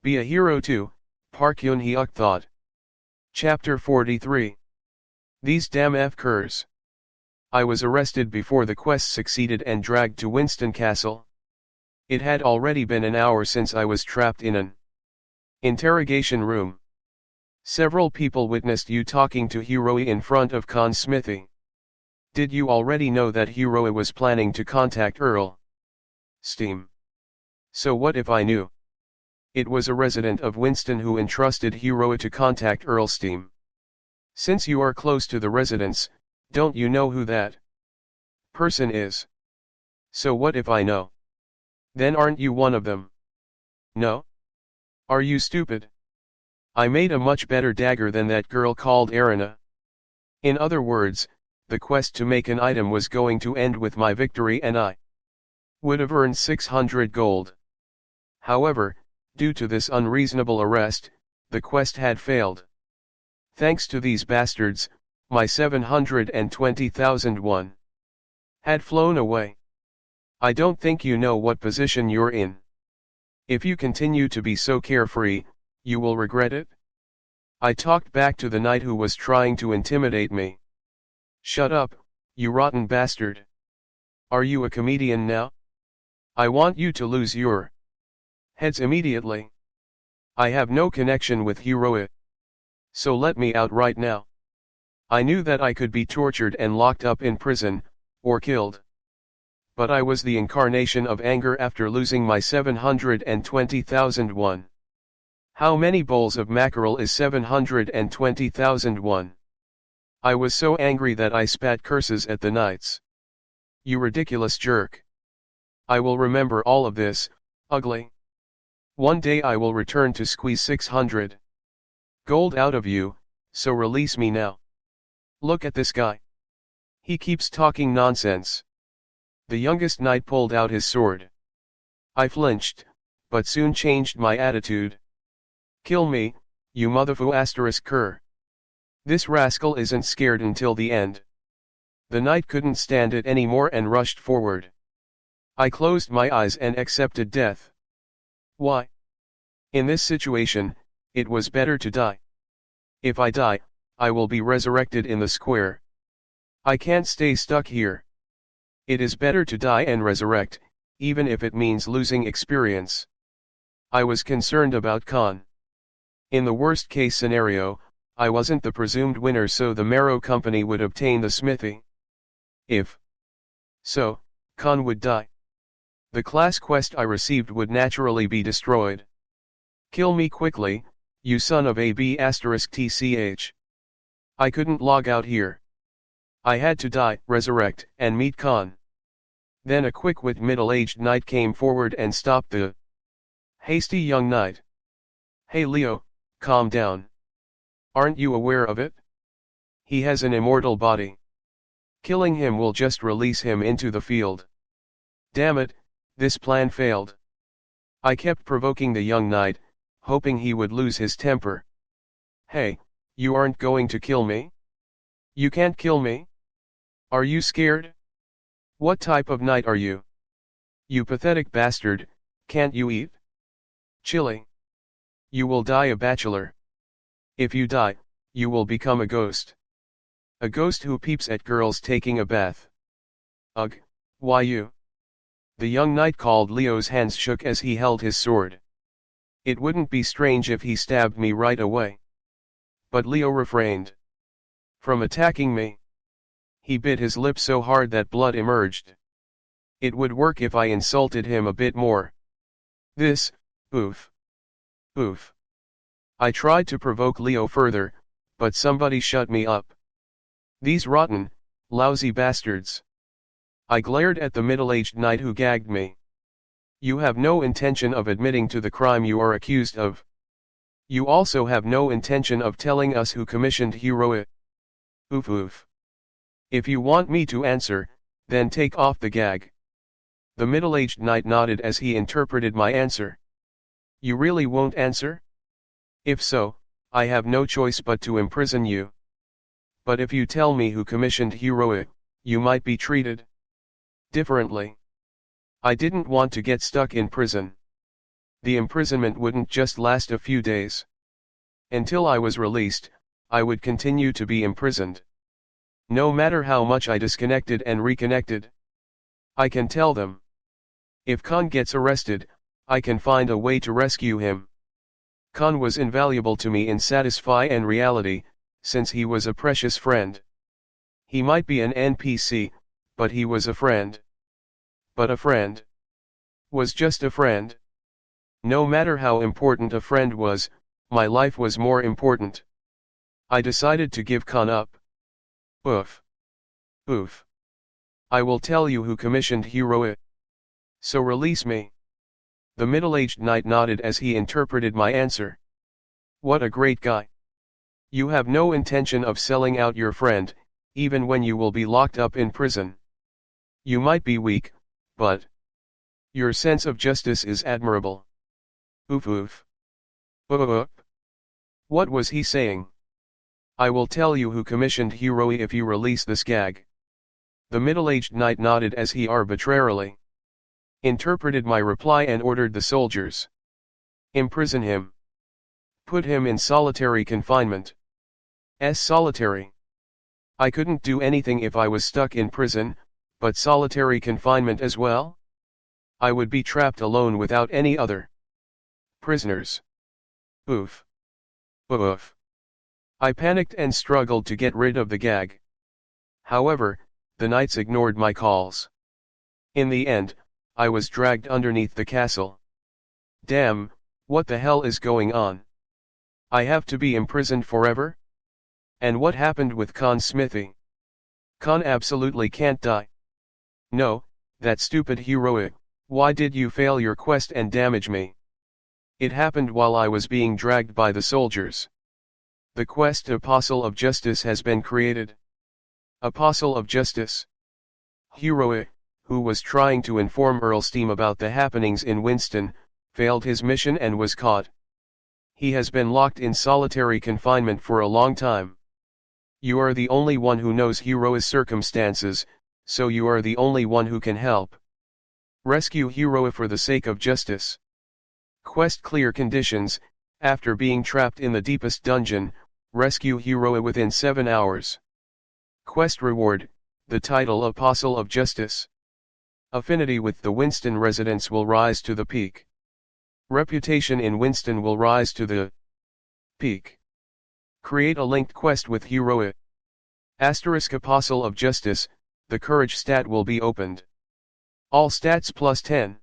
Speaker 1: be a hero too, Park Hyuk thought. Chapter 43. These damn F-curs. I was arrested before the quest succeeded and dragged to Winston Castle. It had already been an hour since I was trapped in an interrogation room. Several people witnessed you talking to Hiroi in front of Khan's smithy. Did you already know that Hiroi was planning to contact Earl Steam? So what if I knew? It was a resident of Winston who entrusted Hiroi to contact Earl Steam. Since you are close to the residence, don't you know who that person is? So what if I know? Then aren't you one of them? No? Are you stupid? I made a much better dagger than that girl called Erina. In other words, the quest to make an item was going to end with my victory and I would have earned 600 gold. However, due to this unreasonable arrest, the quest had failed. Thanks to these bastards, my 720,000 won had flown away. I don't think you know what position you're in. If you continue to be so carefree, you will regret it. I talked back to the knight who was trying to intimidate me. Shut up, you rotten bastard. Are you a comedian now? I want you to lose your Heads immediately. I have no connection with Heroic. So let me out right now. I knew that I could be tortured and locked up in prison, or killed. But I was the incarnation of anger after losing my 720,001. How many bowls of mackerel is 720,001? I was so angry that I spat curses at the knights. You ridiculous jerk. I will remember all of this, ugly. One day I will return to squeeze 600 gold out of you, so release me now. Look at this guy. He keeps talking nonsense. The youngest knight pulled out his sword. I flinched, but soon changed my attitude. Kill me, you motherfu asterisk cur. This rascal isn't scared until the end. The knight couldn't stand it anymore and rushed forward. I closed my eyes and accepted death. Why? In this situation, it was better to die. If I die, I will be resurrected in the square. I can't stay stuck here. It is better to die and resurrect, even if it means losing experience. I was concerned about Khan. In the worst case scenario, I wasn't the presumed winner, so the Marrow Company would obtain the smithy. If so, Khan would die. The class quest I received would naturally be destroyed. Kill me quickly, you son of a b *tch. I couldn't log out here. I had to die, resurrect, and meet Khan. Then a quick-witted middle-aged knight came forward and stopped the hasty young knight. Hey Leo, calm down. Aren't you aware of it? He has an immortal body. Killing him will just release him into the field. Damn it, this plan failed. I kept provoking the young knight, hoping he would lose his temper. Hey, you aren't going to kill me? You can't kill me? Are you scared? What type of knight are you? You pathetic bastard, can't you eat? Chili. You will die a bachelor. If you die, you will become a ghost. A ghost who peeps at girls taking a bath. Ugh, why you? The young knight called Leo's hands shook as he held his sword. It wouldn't be strange if he stabbed me right away. But Leo refrained from attacking me. He bit his lip so hard that blood emerged. It would work if I insulted him a bit more. This, oof. Oof. I tried to provoke Leo further, but somebody shut me up. These rotten, lousy bastards. I glared at the middle-aged knight who gagged me. You have no intention of admitting to the crime you are accused of. You also have no intention of telling us who commissioned Heroic. Oof oof. If you want me to answer, then take off the gag. The middle-aged knight nodded as he interpreted my answer. You really won't answer? If so, I have no choice but to imprison you. But if you tell me who commissioned Heroic, you might be treated differently. I didn't want to get stuck in prison. The imprisonment wouldn't just last a few days. Until I was released, I would continue to be imprisoned. No matter how much I disconnected and reconnected. I can tell them. If Khan gets arrested, I can find a way to rescue him. Khan was invaluable to me in Satisfy and Reality, since he was a precious friend. He might be an NPC, but he was a friend. But a friend was just a friend. No matter how important a friend was, my life was more important. I decided to give Khan up. Oof. Oof. I will tell you who commissioned Heroic. So release me. The middle-aged knight nodded as he interpreted my answer. What a great guy. You have no intention of selling out your friend, even when you will be locked up in prison. You might be weak, but your sense of justice is admirable. Oof oof. Oof. What was he saying? I will tell you who commissioned Heroic if you release this gag. The middle-aged knight nodded as he arbitrarily interpreted my reply and ordered the soldiers. Imprison him. Put him in solitary confinement. Solitary. I couldn't do anything if I was stuck in prison, but solitary confinement as well? I would be trapped alone without any other Prisoners. Oof. Oof. I panicked and struggled to get rid of the gag. However, the knights ignored my calls. In the end, I was dragged underneath the castle. Damn, what the hell is going on? I have to be imprisoned forever? And what happened with Khan's smithy? Khan absolutely can't die. No, that stupid heroic, why did you fail your quest and damage me? It happened while I was being dragged by the soldiers. The quest Apostle of Justice has been created. Apostle of Justice. Heroic, who was trying to inform Earlstein about the happenings in Winston, failed his mission and was caught. He has been locked in solitary confinement for a long time. You are the only one who knows Hero's circumstances, so you are the only one who can help. Rescue Hero for the sake of justice. Quest clear conditions: after being trapped in the deepest dungeon, rescue Hero within 7 hours. Quest reward: the title Apostle of Justice. Affinity with the Winston residents will rise to the peak. Reputation in Winston will rise to the peak. Create a linked quest with Hero. Asterisk Apostle of Justice, the courage stat will be opened. All stats plus 10.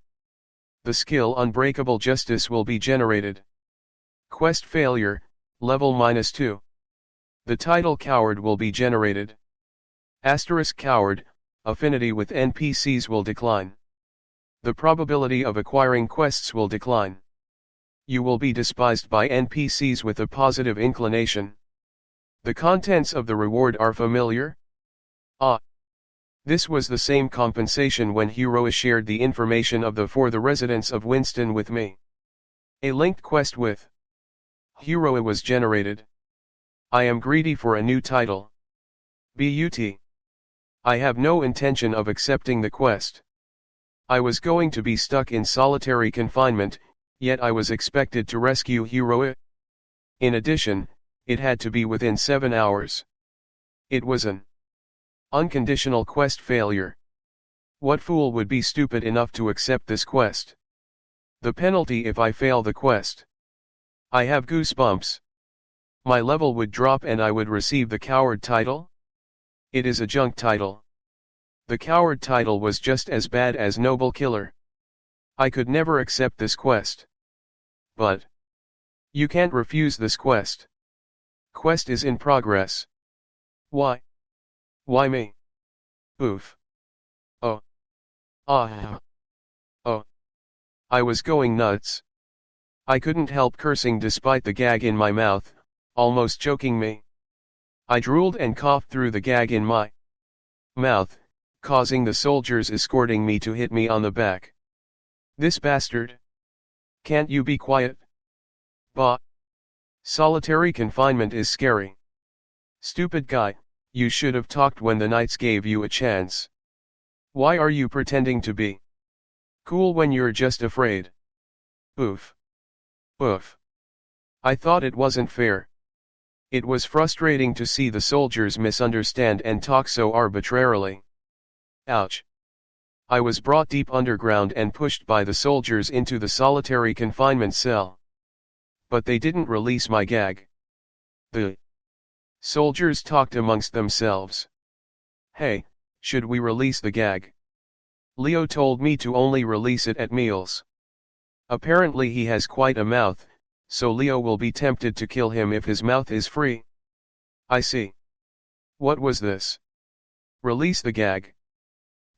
Speaker 1: The skill Unbreakable Justice will be generated. Quest failure, level -2. The title Coward will be generated. Asterisk Coward, affinity with NPCs will decline. The probability of acquiring quests will decline. You will be despised by NPCs with a positive inclination. The contents of the reward are familiar? Ah. This was the same compensation when Hero shared the information of the residents of Winston with me. A linked quest with Hero was generated. I am greedy for a new title. But. I have no intention of accepting the quest. I was going to be stuck in solitary confinement, yet I was expected to rescue Hero. In addition, it had to be within 7 hours. It was an unconditional quest failure. What fool would be stupid enough to accept this quest? The penalty if I fail the quest. I have goosebumps. My level would drop and I would receive the Coward title? It is a junk title. The Coward title was just as bad as Noble Killer. I could never accept this quest. But you can't refuse this quest. Quest is in progress. Why? Why me? Oof. Oh. Ah. Oh. I was going nuts. I couldn't help cursing despite the gag in my mouth, almost choking me. I drooled and coughed through the gag in my mouth, causing the soldiers escorting me to hit me on the back. This bastard. Can't you be quiet? Bah. Solitary confinement is scary. Stupid guy, you should have talked when the knights gave you a chance. Why are you pretending to be cool when you're just afraid? Oof. Oof. I thought it wasn't fair. It was frustrating to see the soldiers misunderstand and talk so arbitrarily. Ouch. I was brought deep underground and pushed by the soldiers into the solitary confinement cell. But they didn't release my gag. The soldiers talked amongst themselves. Hey, should we release the gag? Leo told me to only release it at meals. Apparently he has quite a mouth, so Leo will be tempted to kill him if his mouth is free. I see. What was this? Release the gag.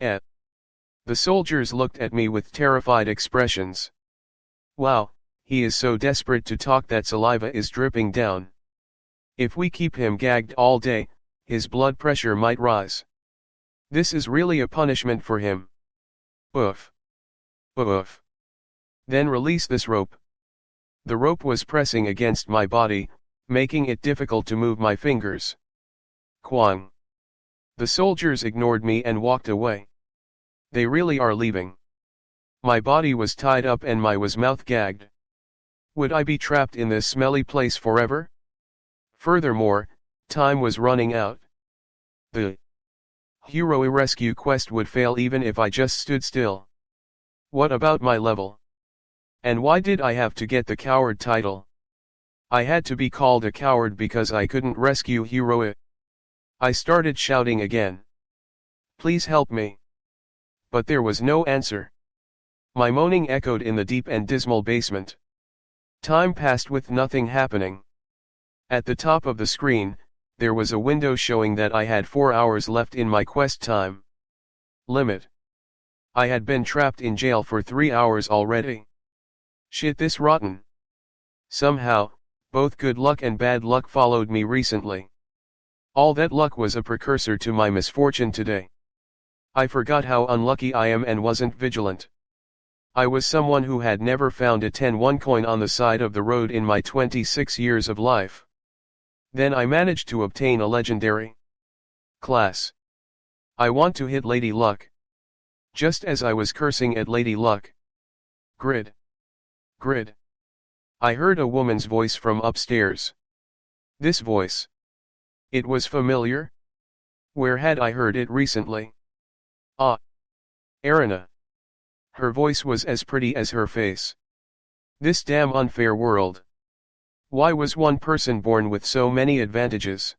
Speaker 1: The soldiers looked at me with terrified expressions. Wow, he is so desperate to talk that saliva is dripping down. If we keep him gagged all day, his blood pressure might rise. This is really a punishment for him. Oof. Oof. Then release this rope. The rope was pressing against my body, making it difficult to move my fingers. Kwang. The soldiers ignored me and walked away. They really are leaving. My body was tied up and my mouth gagged. Would I be trapped in this smelly place forever? Furthermore, time was running out. The Hero rescue quest would fail even if I just stood still. What about my level? And why did I have to get the coward title? I had to be called a coward because I couldn't rescue Hiroe. I started shouting again. Please help me. But there was no answer. My moaning echoed in the deep and dismal basement. Time passed with nothing happening. At the top of the screen, there was a window showing that I had 4 hours left in my quest time limit. I had been trapped in jail for 3 hours already. Shit, this rotten. Somehow, both good luck and bad luck followed me recently. All that luck was a precursor to my misfortune today. I forgot how unlucky I am and wasn't vigilant. I was someone who had never found a 10-1 coin on the side of the road in my 26 years of life. Then I managed to obtain a legendary class. I want to hit Lady Luck. Just as I was cursing at Lady Luck. Grid. Grid. I heard a woman's voice from upstairs. This voice. It was familiar. Where had I heard it recently? Ah. Erina. Her voice was as pretty as her face. This damn unfair world. Why was one person born with so many advantages?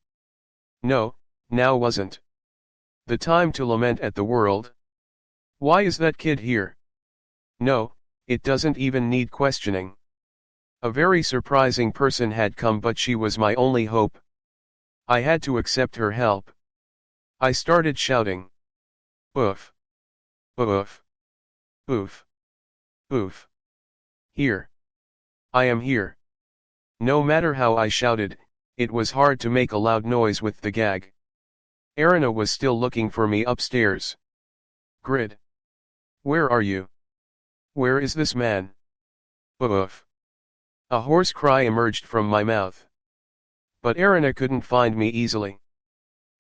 Speaker 1: No, now wasn't the time to lament at the world. Why is that kid here? No, it doesn't even need questioning. A very surprising person had come, but she was my only hope. I had to accept her help. I started shouting. Oof. Oof. Oof. Oof. Here. I am here. No matter how I shouted, it was hard to make a loud noise with the gag. Erina was still looking for me upstairs. Grid. Where are you? Where is this man? Oof. A hoarse cry emerged from my mouth. But Erina couldn't find me easily.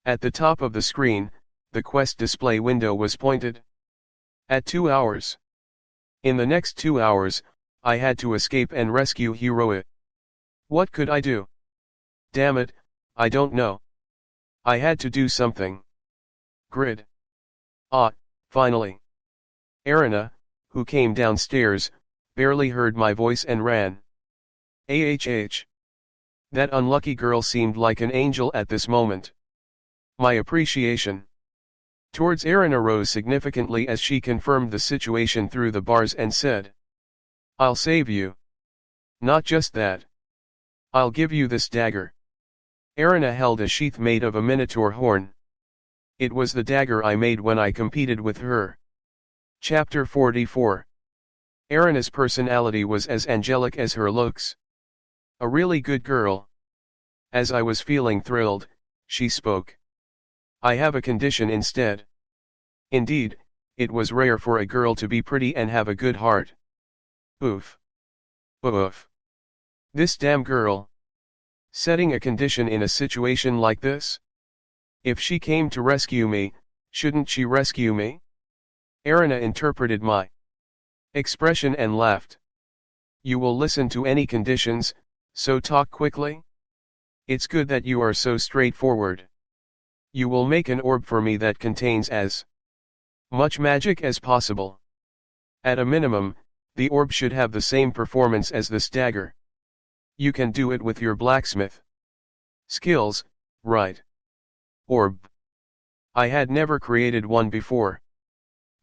Speaker 1: At the top of the screen, the quest display window was pointed at 2 hours. In the next 2 hours, I had to escape and rescue Hiroe. What could I do? Damn it, I don't know. I had to do something. Grid. Ah, finally. Erina, who came downstairs, barely heard my voice and ran. AHH. That unlucky girl seemed like an angel at this moment. My appreciation towards Erina rose significantly as she confirmed the situation through the bars and said, I'll save you. Not just that. I'll give you this dagger. Erina held a sheath made of a minotaur horn. It was the dagger I made when I competed with her. Chapter 44. Erina's personality was as angelic as her looks. A really good girl. As I was feeling thrilled, she spoke. I have a condition instead. Indeed, it was rare for a girl to be pretty and have a good heart. Oof. Oof. This damn girl. Setting a condition in a situation like this? If she came to rescue me, shouldn't she rescue me? Erina interpreted my expression and laughed. You will listen to any conditions, so talk quickly? It's good that you are so straightforward. You will make an orb for me that contains as much magic as possible. At a minimum, the orb should have the same performance as this dagger. You can do it with your blacksmith skills, right? Orb. I had never created one before.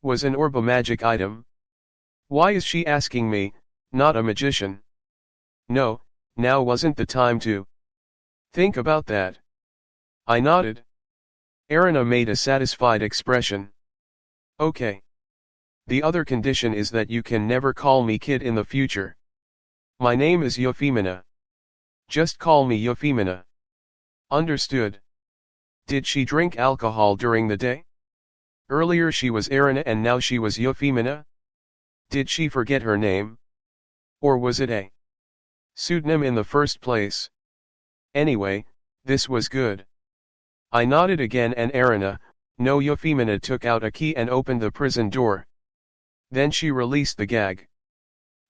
Speaker 1: Was an orb a magic item? Why is she asking me, not a magician? No, now wasn't the time to think about that. I nodded. Erina made a satisfied expression. Okay. The other condition is that you can never call me kid in the future. My name is Euphemina. Just call me Euphemina. Understood. Did she drink alcohol during the day? Earlier she was Erina and now she was Euphemina? Did she forget her name? Or was it a pseudonym in the first place? Anyway, this was good. I nodded again and Erina, no Euphemina, took out a key and opened the prison door. Then she released the gag.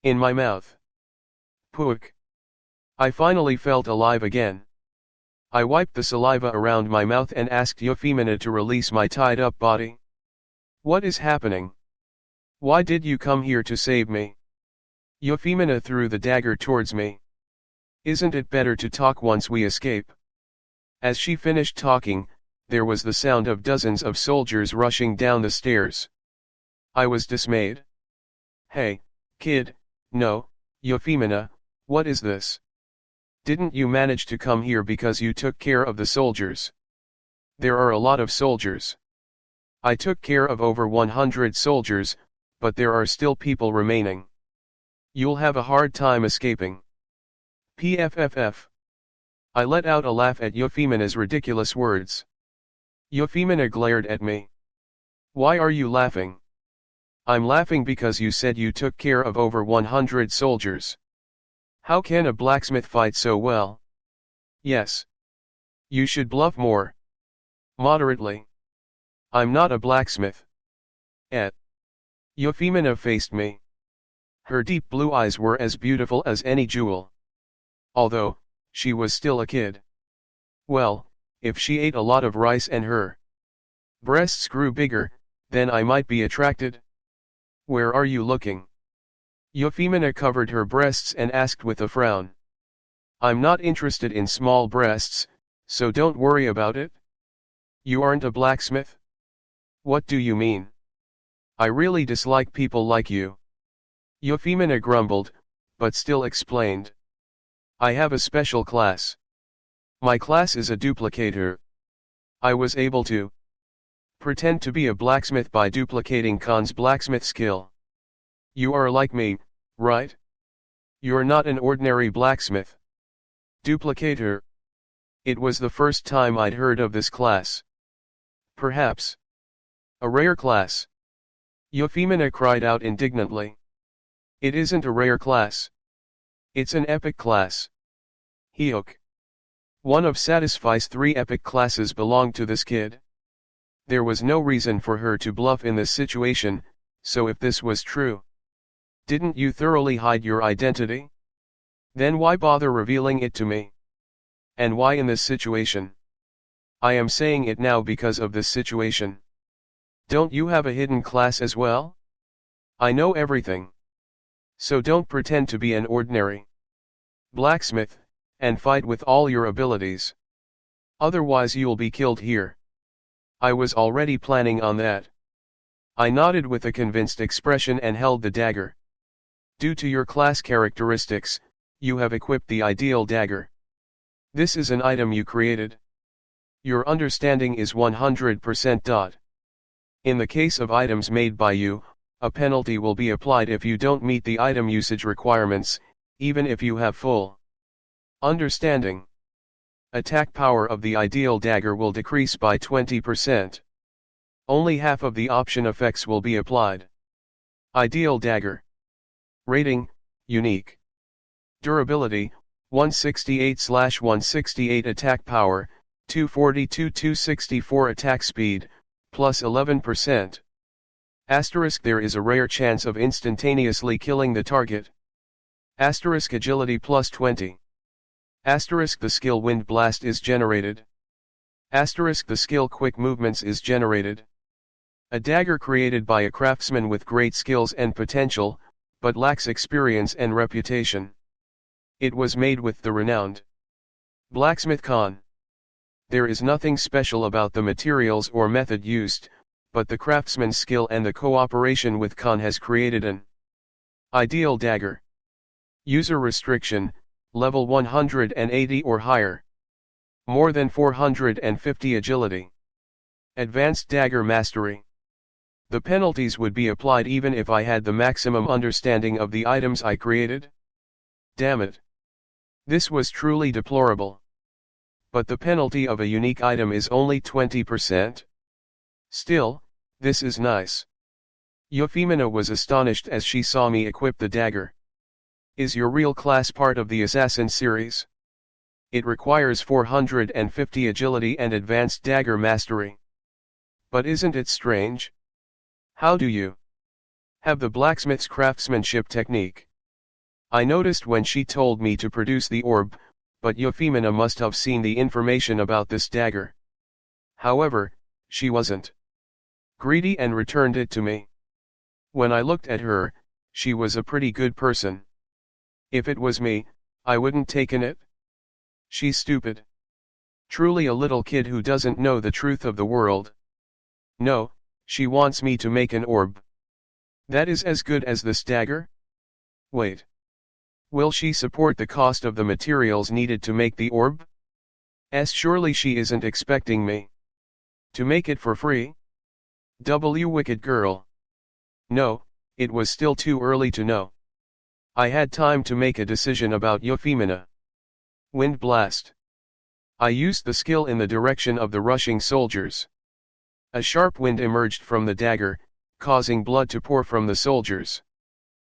Speaker 1: In my mouth. Pook. I finally felt alive again. I wiped the saliva around my mouth and asked Euphemina to release my tied-up body. What is happening? Why did you come here to save me? Euphemina threw the dagger towards me. Isn't it better to talk once we escape? As she finished talking, there was the sound of dozens of soldiers rushing down the stairs. I was dismayed. Hey, kid, no, Euphemina, what is this? Didn't you manage to come here because you took care of the soldiers? There are a lot of soldiers. I took care of over 100 soldiers, but there are still people remaining. You'll have a hard time escaping. PFFF. I let out a laugh at Euphemia's ridiculous words. Euphemia glared at me. Why are you laughing? I'm laughing because you said you took care of over 100 soldiers. How can a blacksmith fight so well? Yes. You should bluff more. Moderately. I'm not a blacksmith. Euphemia faced me. Her deep blue eyes were as beautiful as any jewel. Although, she was still a kid. Well, if she ate a lot of rice and her breasts grew bigger, then I might be attracted. Where are you looking? Euphemia covered her breasts and asked with a frown. I'm not interested in small breasts, so don't worry about it. You aren't a blacksmith? What do you mean? I really dislike people like you. Euphemia grumbled, but still explained. I have a special class. My class is a duplicator. I was able to pretend to be a blacksmith by duplicating Khan's blacksmith skill. You are like me, right? You're not an ordinary blacksmith. Duplicator. It was the first time I'd heard of this class. Perhaps a rare class. Euphemia cried out indignantly. It isn't a rare class. It's an epic class. Heok. One of Satisfy's 3 epic classes belonged to this kid. There was no reason for her to bluff in this situation, so if this was true, didn't you thoroughly hide your identity? Then why bother revealing it to me? And why in this situation? I am saying it now because of this situation. Don't you have a hidden class as well? I know everything. So don't pretend to be an ordinary blacksmith, and fight with all your abilities. Otherwise you'll be killed here. I was already planning on that. I nodded with a convinced expression and held the dagger. Due to your class characteristics, you have equipped the ideal dagger. This is an item you created. Your understanding is 100%. In the case of items made by you, a penalty will be applied if you don't meet the item usage requirements, even if you have full understanding. Attack power of the ideal dagger will decrease by 20%. Only half of the option effects will be applied. Ideal dagger. Rating, unique. Durability, 168/168 attack power, 242/264 attack speed, plus 11%. Asterisk there is a rare chance of instantaneously killing the target. Asterisk agility plus 20. Asterisk the skill wind blast is generated. Asterisk the skill quick movements is generated. A dagger created by a craftsman with great skills and potential, but lacks experience and reputation. It was made with the renowned Blacksmith Khan. There is nothing special about the materials or method used, but the craftsman's skill and the cooperation with Khan has created an ideal dagger. User restriction, level 180 or higher. More than 450 agility. Advanced dagger mastery. The penalties would be applied even if I had the maximum understanding of the items I created. Damn it. This was truly deplorable. But the penalty of a unique item is only 20%. Still, this is nice. Euphemia was astonished as she saw me equip the dagger. Is your real class part of the Assassin series? It requires 450 agility and advanced dagger mastery. But isn't it strange? How do you have the blacksmith's craftsmanship technique? I noticed when she told me to produce the orb, but Euphemia must have seen the information about this dagger. However, she wasn't greedy and returned it to me. When I looked at her, she was a pretty good person. If it was me, I wouldn't taken it. She's stupid. Truly a little kid who doesn't know the truth of the world. No, she wants me to make an orb. That is as good as this dagger? Wait. Will she support the cost of the materials needed to make the orb? Surely she isn't expecting me to make it for free? Wicked girl. No, it was still too early to know. I had time to make a decision about Euphemina. Wind blast. I used the skill in the direction of the rushing soldiers. A sharp wind emerged from the dagger, causing blood to pour from the soldiers.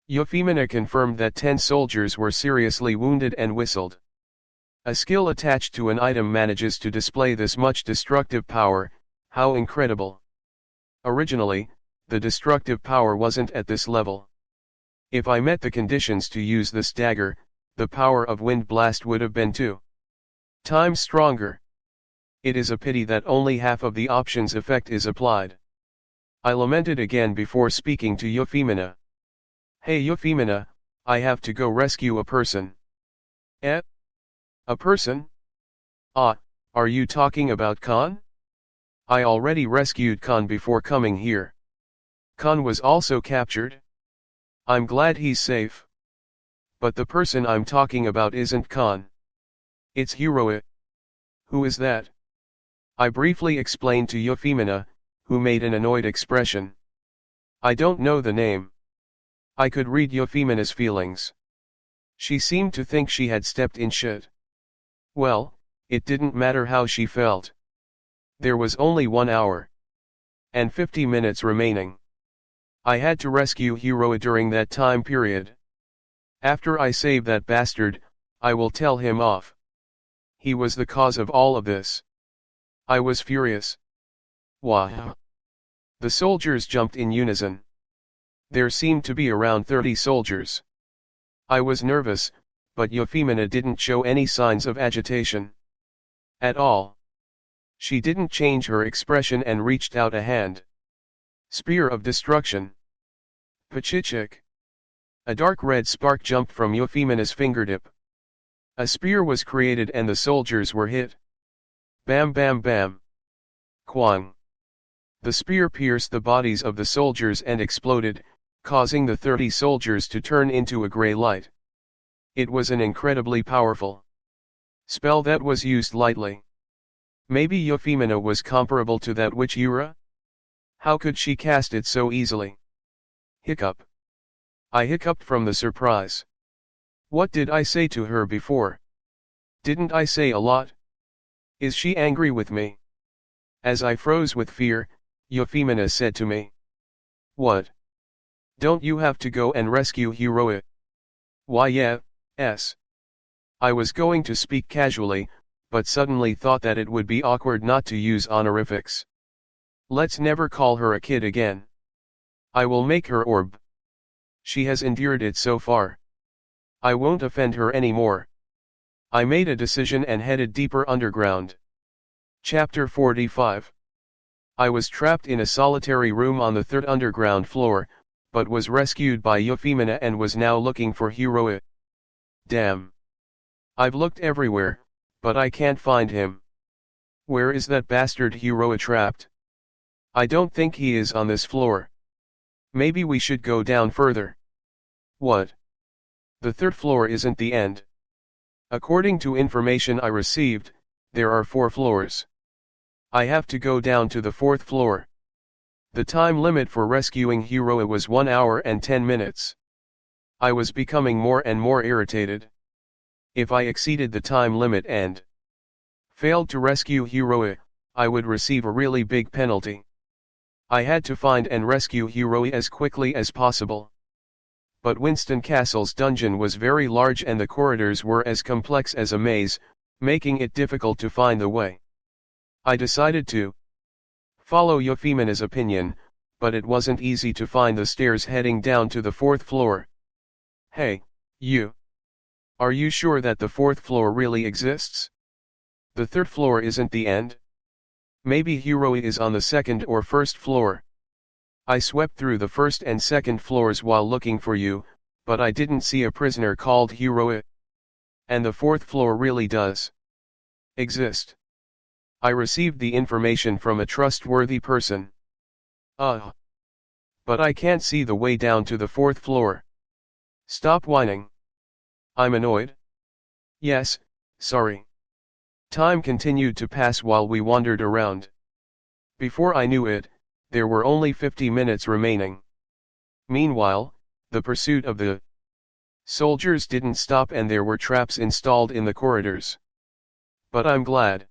Speaker 1: Euphemina confirmed that 10 soldiers were seriously wounded and whistled. A skill attached to an item manages to display this much destructive power, how incredible. Originally, the destructive power wasn't at this level. If I met the conditions to use this dagger, the power of wind blast would have been 2 times stronger. It is a pity that only half of the option's effect is applied. I lamented again before speaking to Euphemina. Hey Euphemina, I have to go rescue a person. A person? Ah, are you talking about Khan? I already rescued Khan before coming here. Khan was also captured? I'm glad he's safe. But the person I'm talking about isn't Khan. It's Hiroe. Who is that? I briefly explained to Euphemina, who made an annoyed expression. I don't know the name. I could read Euphemina's feelings. She seemed to think she had stepped in shit. Well, it didn't matter how she felt. There was only 1 hour and 50 minutes remaining. I had to rescue Hiroe during that time period. After I save that bastard, I will tell him off. He was the cause of all of this. I was furious. Wah! The soldiers jumped in unison. There seemed to be around 30 soldiers. I was nervous, but Euphemina didn't show any signs of agitation. At all. She didn't change her expression and reached out a hand. Spear of destruction. Pachichik. A dark red spark jumped from Euphemina's fingertip. A spear was created and the soldiers were hit. Bam bam bam. Kwang. The spear pierced the bodies of the soldiers and exploded, causing the 30 soldiers to turn into a gray light. It was an incredibly powerful spell that was used lightly. Maybe Euphemina was comparable to that witch Yura? How could she cast it so easily? Hiccup. I hiccuped from the surprise. What did I say to her before? Didn't I say a lot? Is she angry with me? As I froze with fear, Euphemina said to me. What? Don't you have to go and rescue Hiroe? Why yes. I was going to speak casually, but suddenly thought that it would be awkward not to use honorifics. Let's never call her a kid again. I will make her orb. She has endured it so far. I won't offend her anymore. I made a decision and headed deeper underground. Chapter 45. I was trapped in a solitary room on the 3rd underground floor, but was rescued by Euphemina and was now looking for Hiroe. Damn. I've looked everywhere, but I can't find him. Where is that bastard Hiroe trapped? I don't think he is on this floor. Maybe we should go down further. What? The 3rd floor isn't the end. According to information I received, there are 4 floors. I have to go down to the 4th floor. The time limit for rescuing Hiroe was 1 hour and 10 minutes. I was becoming more and more irritated. If I exceeded the time limit and failed to rescue Hiroe, I would receive a really big penalty. I had to find and rescue Hiroe as quickly as possible. But Winston Castle's dungeon was very large and the corridors were as complex as a maze, making it difficult to find the way. I decided to follow Euphemina's opinion, but it wasn't easy to find the stairs heading down to the 4th floor. Hey, you! Are you sure that the 4th floor really exists? The 3rd floor isn't the end? Maybe Hiroe is on the 2nd or 1st floor. I swept through the 1st and 2nd floors while looking for you, but I didn't see a prisoner called Hero. And the fourth floor really does exist. I received the information from a trustworthy person. But I can't see the way down to the fourth floor. Stop whining. I'm annoyed. Yes, sorry. Time continued to pass while we wandered around. Before I knew it, there were only 50 minutes remaining. Meanwhile, the pursuit of the soldiers didn't stop and there were traps installed in the corridors. But I'm glad.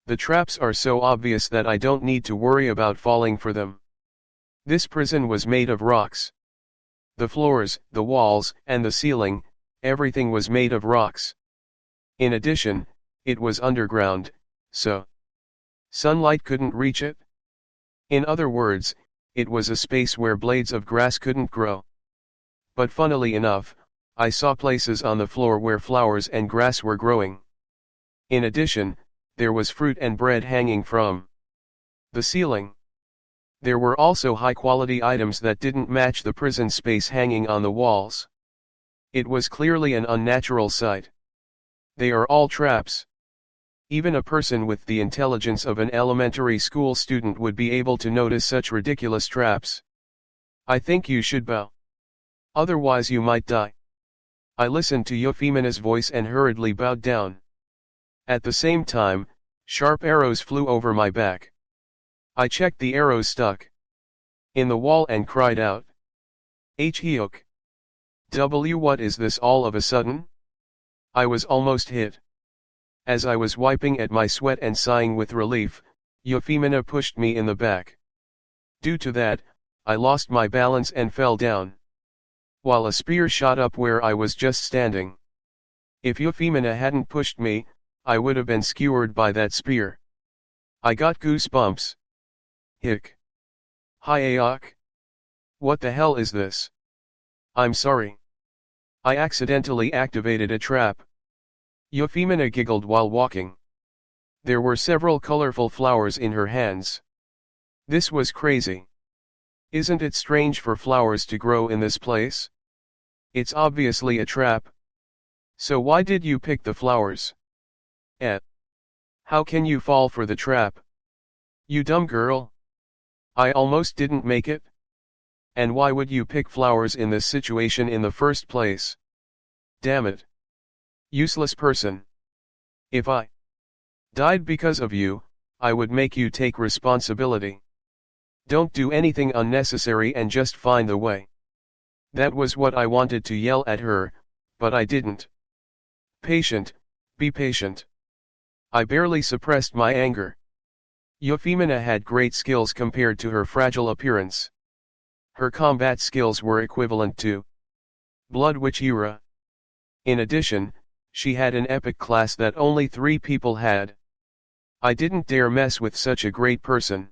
Speaker 1: The traps are so obvious that I don't need to worry about falling for them. This prison was made of rocks. The floors, the walls, and the ceiling, everything was made of rocks. In addition, it was underground, so sunlight couldn't reach it. In other words, it was a space where blades of grass couldn't grow. But funnily enough, I saw places on the floor where flowers and grass were growing. In addition, there was fruit and bread hanging from the ceiling. There were also high-quality items that didn't match the prison space hanging on the walls. It was clearly an unnatural sight. They are all traps. Even a person with the intelligence of an elementary school student would be able to notice such ridiculous traps. I think you should bow. Otherwise you might die. I listened to Euphemia's voice and hurriedly bowed down. At the same time, sharp arrows flew over my back. I checked the arrows stuck in the wall and cried out. Hyuk. What is this all of a sudden? I was almost hit. As I was wiping at my sweat and sighing with relief, Euphemia pushed me in the back. Due to that, I lost my balance and fell down, while a spear shot up where I was just standing. If Euphemia hadn't pushed me, I would have been skewered by that spear. I got goosebumps. Hick. Hyuk. What the hell is this? I'm sorry. I accidentally activated a trap. Euphemia giggled while walking. There were several colorful flowers in her hands. This was crazy. Isn't it strange for flowers to grow in this place? It's obviously a trap. So why did you pick the flowers? How can you fall for the trap? You dumb girl. I almost didn't make it. And why would you pick flowers in this situation in the first place? Damn it. Useless person. If I died because of you, I would make you take responsibility. Don't do anything unnecessary and just find the way. That was what I wanted to yell at her, but I didn't. Patient, be patient. I barely suppressed my anger. Euphemia had great skills compared to her fragile appearance. Her combat skills were equivalent to Blood Witch era. In addition, she had an epic class that only 3 people had. I didn't dare mess with such a great person.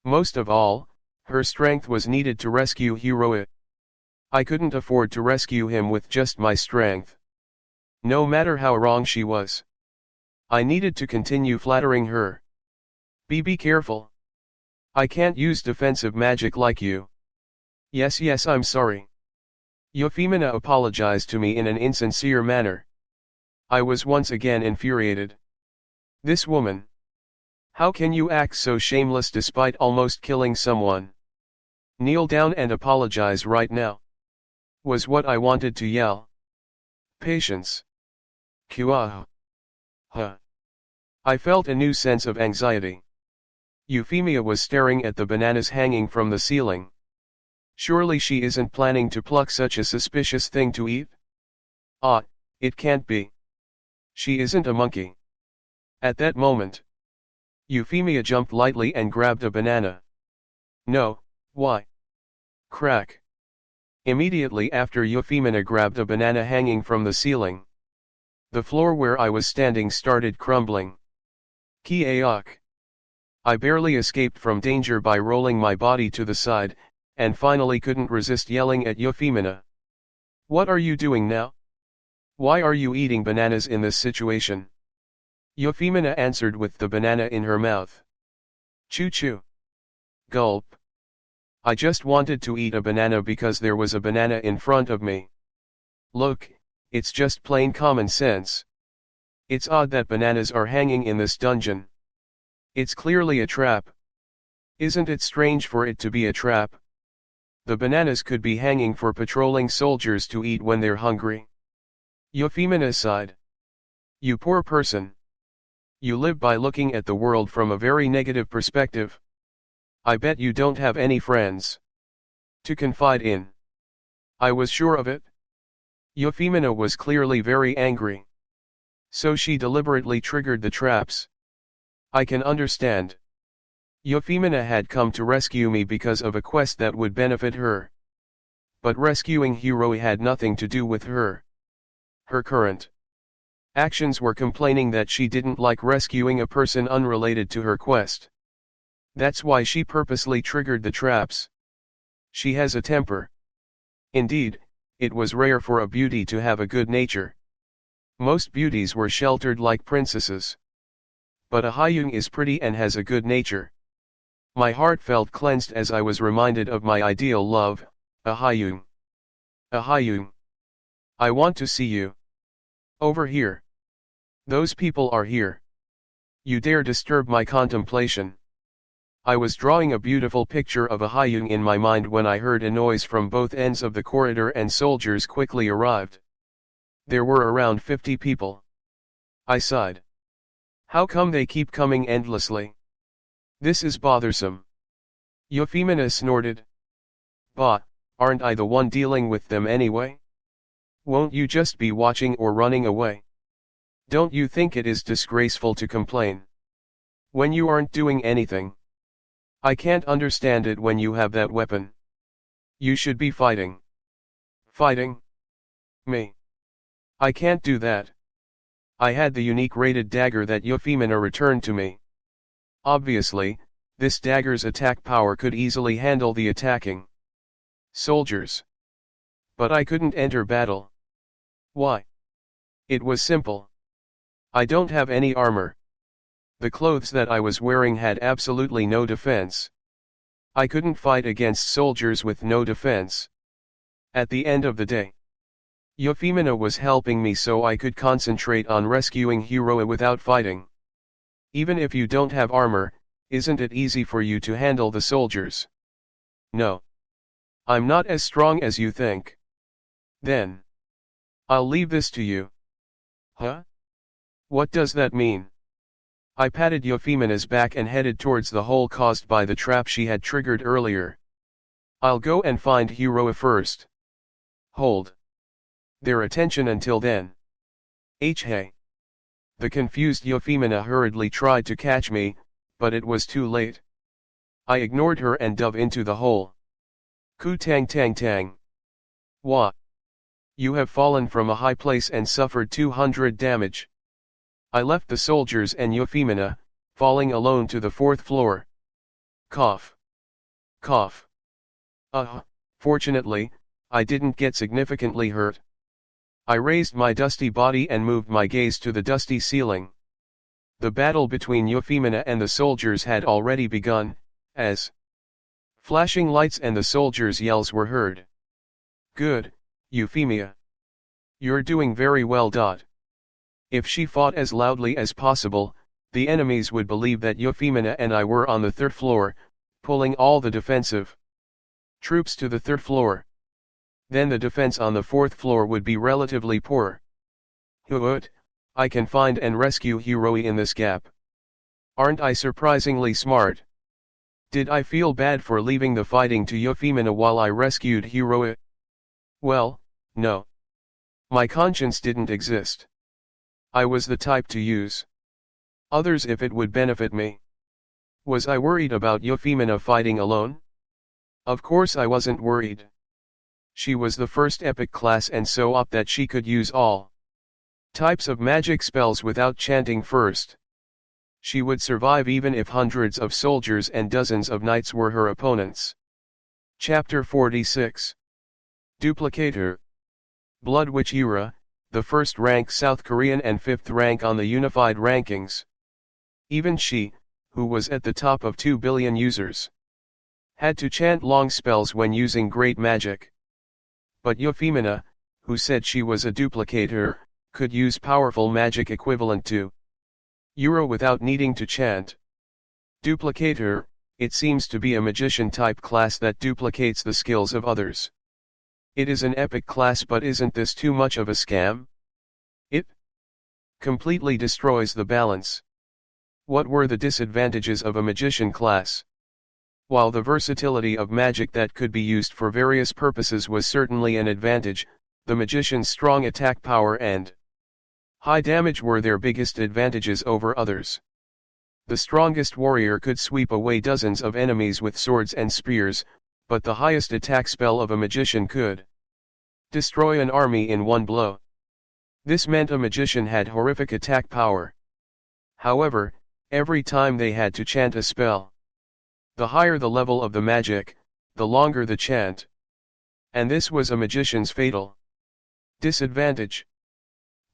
Speaker 1: Most of all, her strength was needed to rescue Hero. I couldn't afford to rescue him with just my strength. No matter how wrong she was. I needed to continue flattering her. Be careful. I can't use defensive magic like you. Yes, I'm sorry. Euphemia apologized to me in an insincere manner. I was once again infuriated. This woman. How can you act so shameless despite almost killing someone? Kneel down and apologize right now. Was what I wanted to yell. Patience. Huh. I felt a new sense of anxiety. Euphemia was staring at the bananas hanging from the ceiling. Surely she isn't planning to pluck such a suspicious thing to eat? It can't be. She isn't a monkey. At that moment, Euphemia jumped lightly and grabbed a banana. No, why? Crack. Immediately after Euphemia grabbed a banana hanging from the ceiling, the floor where I was standing started crumbling. Hyuk. I barely escaped from danger by rolling my body to the side, and finally couldn't resist yelling at Euphemia. What are you doing now? Why are you eating bananas in this situation? Euphemia answered with the banana in her mouth. Choo choo. Gulp. I just wanted to eat a banana because there was a banana in front of me. Look, it's just plain common sense. It's odd that bananas are hanging in this dungeon. It's clearly a trap. Isn't it strange for it to be a trap? The bananas could be hanging for patrolling soldiers to eat when they're hungry. Euphemia sighed. You poor person. You live by looking at the world from a very negative perspective. I bet you don't have any friends to confide in. I was sure of it. Euphemia was clearly very angry. So she deliberately triggered the traps. I can understand. Euphemia had come to rescue me because of a quest that would benefit her. But rescuing Hero had nothing to do with her. Her current actions were complaining that she didn't like rescuing a person unrelated to her quest. That's why she purposely triggered the traps. She has a temper. Indeed, it was rare for a beauty to have a good nature. Most beauties were sheltered like princesses. But a Hyung is pretty and has a good nature. My heart felt cleansed as I was reminded of my ideal love, a Hyung. A Hyung. I want to see you. Over here. Those people are here. You dare disturb my contemplation. I was drawing a beautiful picture of a Hyung in my mind when I heard a noise from both ends of the corridor and soldiers quickly arrived. There were around 50 people. I sighed. How come they keep coming endlessly? This is bothersome. Euphemia snorted. Bah, aren't I the one dealing with them anyway? Won't you just be watching or running away? Don't you think it is disgraceful to complain when you aren't doing anything? I can't understand it when you have that weapon. You should be fighting. Fighting? Me? I can't do that. I had the unique rated dagger that Euphemia returned to me. Obviously, this dagger's attack power could easily handle the attacking soldiers. But I couldn't enter battle. Why? It was simple. I don't have any armor. The clothes that I was wearing had absolutely no defense. I couldn't fight against soldiers with no defense. At the end of the day, Euphemia was helping me so I could concentrate on rescuing Hero without fighting. Even if you don't have armor, isn't it easy for you to handle the soldiers? No. I'm not as strong as you think. Then I'll leave this to you. Huh? What does that mean? I patted Euphemia's back and headed towards the hole caused by the trap she had triggered earlier. I'll go and find Hero first. Hold their attention until then. Hey. The confused Euphemia hurriedly tried to catch me, but it was too late. I ignored her and dove into the hole. Ku tang tang tang. Wah. You have fallen from a high place and suffered 200 damage. I left the soldiers and Euphemia, falling alone to the 4th floor. Cough. Cough. Fortunately, I didn't get significantly hurt. I raised my dusty body and moved my gaze to the dusty ceiling. The battle between Euphemia and the soldiers had already begun, as flashing lights and the soldiers' yells were heard. Good, Euphemia. You're doing very well. If she fought as loudly as possible, the enemies would believe that Euphemia and I were on the 3rd floor, pulling all the defensive troops to the 3rd floor. Then the defense on the 4th floor would be relatively poor. Hoot, I can find and rescue Hero in this gap. Aren't I surprisingly smart? Did I feel bad for leaving the fighting to Euphemia while I rescued Hero? Well, no. My conscience didn't exist. I was the type to use others if it would benefit me. Was I worried about Euphemia fighting alone? Of course I wasn't worried. She was the first epic class and so up that she could use all types of magic spells without chanting first. She would survive even if hundreds of soldiers and dozens of knights were her opponents. Chapter 46. Duplicator. Blood Witch Era, the 1st rank South Korean and 5th rank on the unified rankings. Even she, who was at the top of 2 billion users, Had to chant long spells when using great magic. But Euphemina, who said she was a duplicator, could use powerful magic equivalent to Euro without needing to chant. Duplicator, it seems to be a magician-type class that duplicates the skills of others. It is an epic class, but isn't this too much of a scam? It completely destroys the balance. What were the disadvantages of a magician class? While the versatility of magic that could be used for various purposes was certainly an advantage, the magician's strong attack power and high damage were their biggest advantages over others. The strongest warrior could sweep away dozens of enemies with swords and spears, but the highest attack spell of a magician could destroy an army in one blow. This meant a magician had horrific attack power. However, every time they had to chant a spell, the higher the level of the magic, the longer the chant. And this was a magician's fatal disadvantage.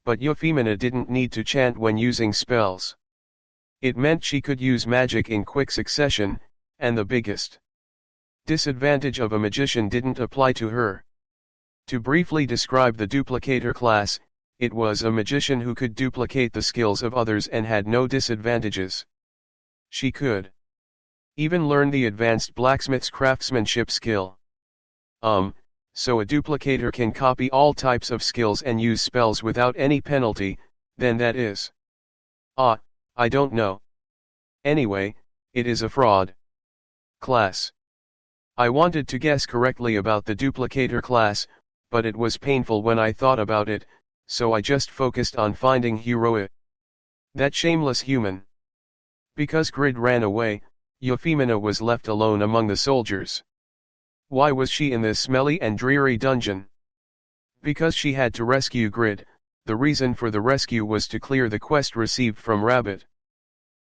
Speaker 1: But Euphemina didn't need to chant when using spells. It meant she could use magic in quick succession, and the biggest disadvantage of a magician didn't apply to her. To briefly describe the duplicator class, it was a magician who could duplicate the skills of others and had no disadvantages. She could even learn the advanced blacksmith's craftsmanship skill. So a duplicator can copy all types of skills and use spells without any penalty, then that is. I don't know. Anyway, it is a fraud class. I wanted to guess correctly about the duplicator class, but it was painful when I thought about it, so I just focused on finding Heroic. That shameless human. Because Grid ran away, Euphemina was left alone among the soldiers. Why was she in this smelly and dreary dungeon? Because she had to rescue Grid. The reason for the rescue was to clear the quest received from Rabbit.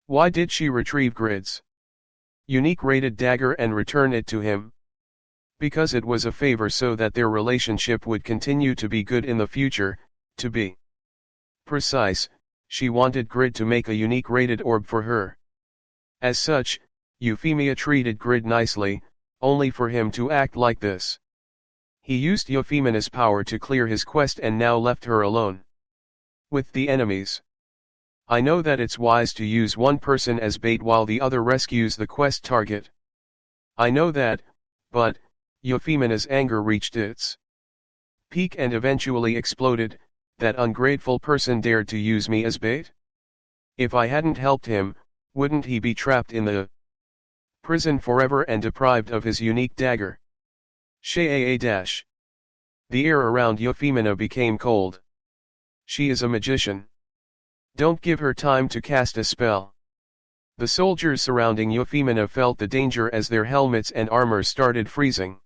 Speaker 1: Why did she retrieve Grid's unique rated dagger and return it to him? Because it was a favor so that their relationship would continue to be good in the future. To be precise, she wanted Grid to make a unique rated orb for her. As such, Euphemia treated Grid nicely, only for him to act like this. He used Euphemia's power to clear his quest and now left her alone with the enemies. I know that it's wise to use one person as bait while the other rescues the quest target. I know that, but Euphemia's anger reached its peak and eventually exploded. That ungrateful person dared to use me as bait? If I hadn't helped him, wouldn't he be trapped in the prison forever and deprived of his unique dagger? The air around Euphemia became cold. She is a magician. Don't give her time to cast a spell. The soldiers surrounding Euphemia felt the danger as their helmets and armor started freezing.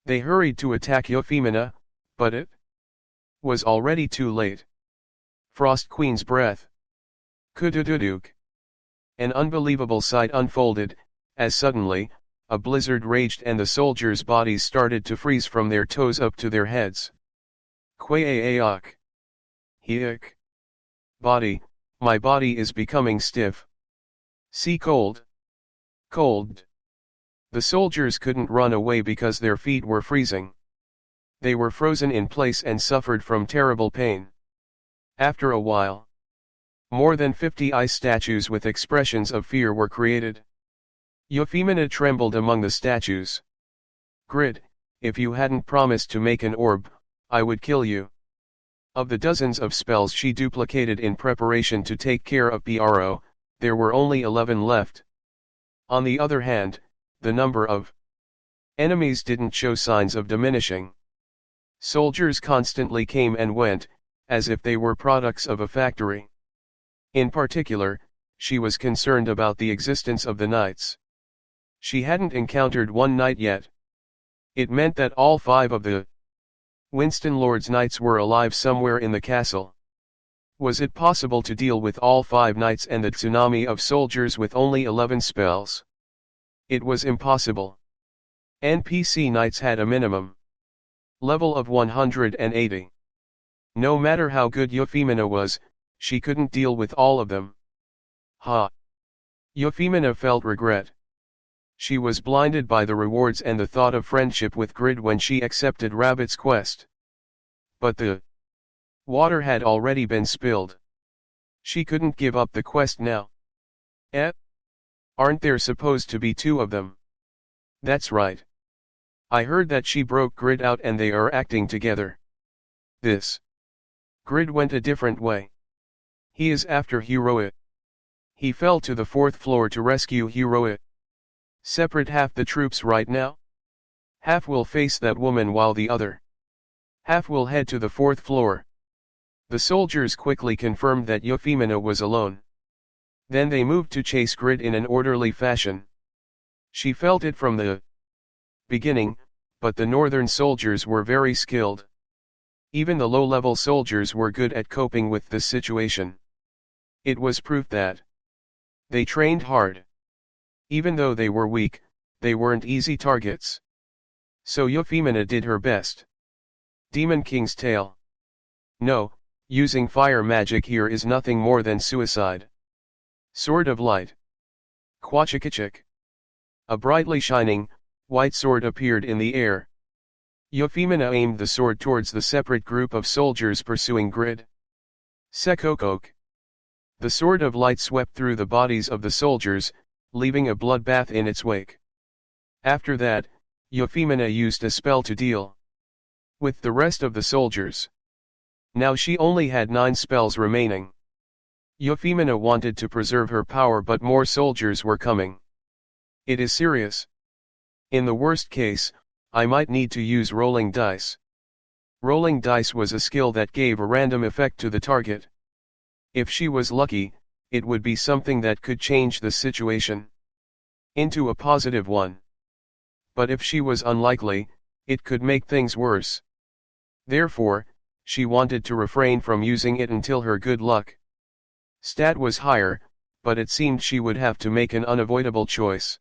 Speaker 1: They hurried to attack Euphemia, but it was already too late. Frost Queen's breath. Kudududuk. An unbelievable sight unfolded, as suddenly, a blizzard raged and the soldiers' bodies started to freeze from their toes up to their heads. Kwaak. Hiak. Body, my body is becoming stiff. See cold. Cold. The soldiers couldn't run away because their feet were freezing. They were frozen in place and suffered from terrible pain. After a while, more than 50 ice statues with expressions of fear were created. Euphemia trembled among the statues. Grid, if you hadn't promised to make an orb, I would kill you. Of the dozens of spells she duplicated in preparation to take care of Bro, there were only 11 left. On the other hand, the number of enemies didn't show signs of diminishing. Soldiers constantly came and went, as if they were products of a factory. In particular, she was concerned about the existence of the knights. She hadn't encountered one knight yet. It meant that all 5 of the Winston Lord's knights were alive somewhere in the castle. Was it possible to deal with all 5 knights and the tsunami of soldiers with only 11 spells? It was impossible. NPC knights had a minimum level of 180. No matter how good Euphemia was, she couldn't deal with all of them. Euphemia felt regret. She was blinded by the rewards and the thought of friendship with Grid when she accepted Rabbit's quest. But the water had already been spilled. She couldn't give up the quest now. Eh? Aren't there supposed to be two of them? That's right. I heard that she broke Grid out and they are acting together. This Grid went a different way. He is after Heroic. He fell to the 4th floor to rescue Heroic. Separate half the troops right now. Half will face that woman while the other half will head to the 4th floor. The soldiers quickly confirmed that Euphemina was alone. Then they moved to chase Grid in an orderly fashion. She felt it from the beginning, but the northern soldiers were very skilled. Even the low-level soldiers were good at coping with this situation. It was proof that they trained hard. Even though they were weak, they weren't easy targets. So Euphemina did her best. Demon King's Tale. No, using fire magic here is nothing more than suicide. Sword of Light. Quachikachik. A brightly shining, white sword appeared in the air. Euphemina aimed the sword towards the separate group of soldiers pursuing Grid. Sekokok. The sword of light swept through the bodies of the soldiers, leaving a bloodbath in its wake. After that, Euphemina used a spell to deal with the rest of the soldiers. Now she only had 9 spells remaining. Euphemina wanted to preserve her power, but more soldiers were coming. It is serious. In the worst case, I might need to use rolling dice. Rolling dice was a skill that gave a random effect to the target. If she was lucky, it would be something that could change the situation into a positive one. But if she was unlikely, it could make things worse. Therefore, she wanted to refrain from using it until her good luck stat was higher, but it seemed she would have to make an unavoidable choice.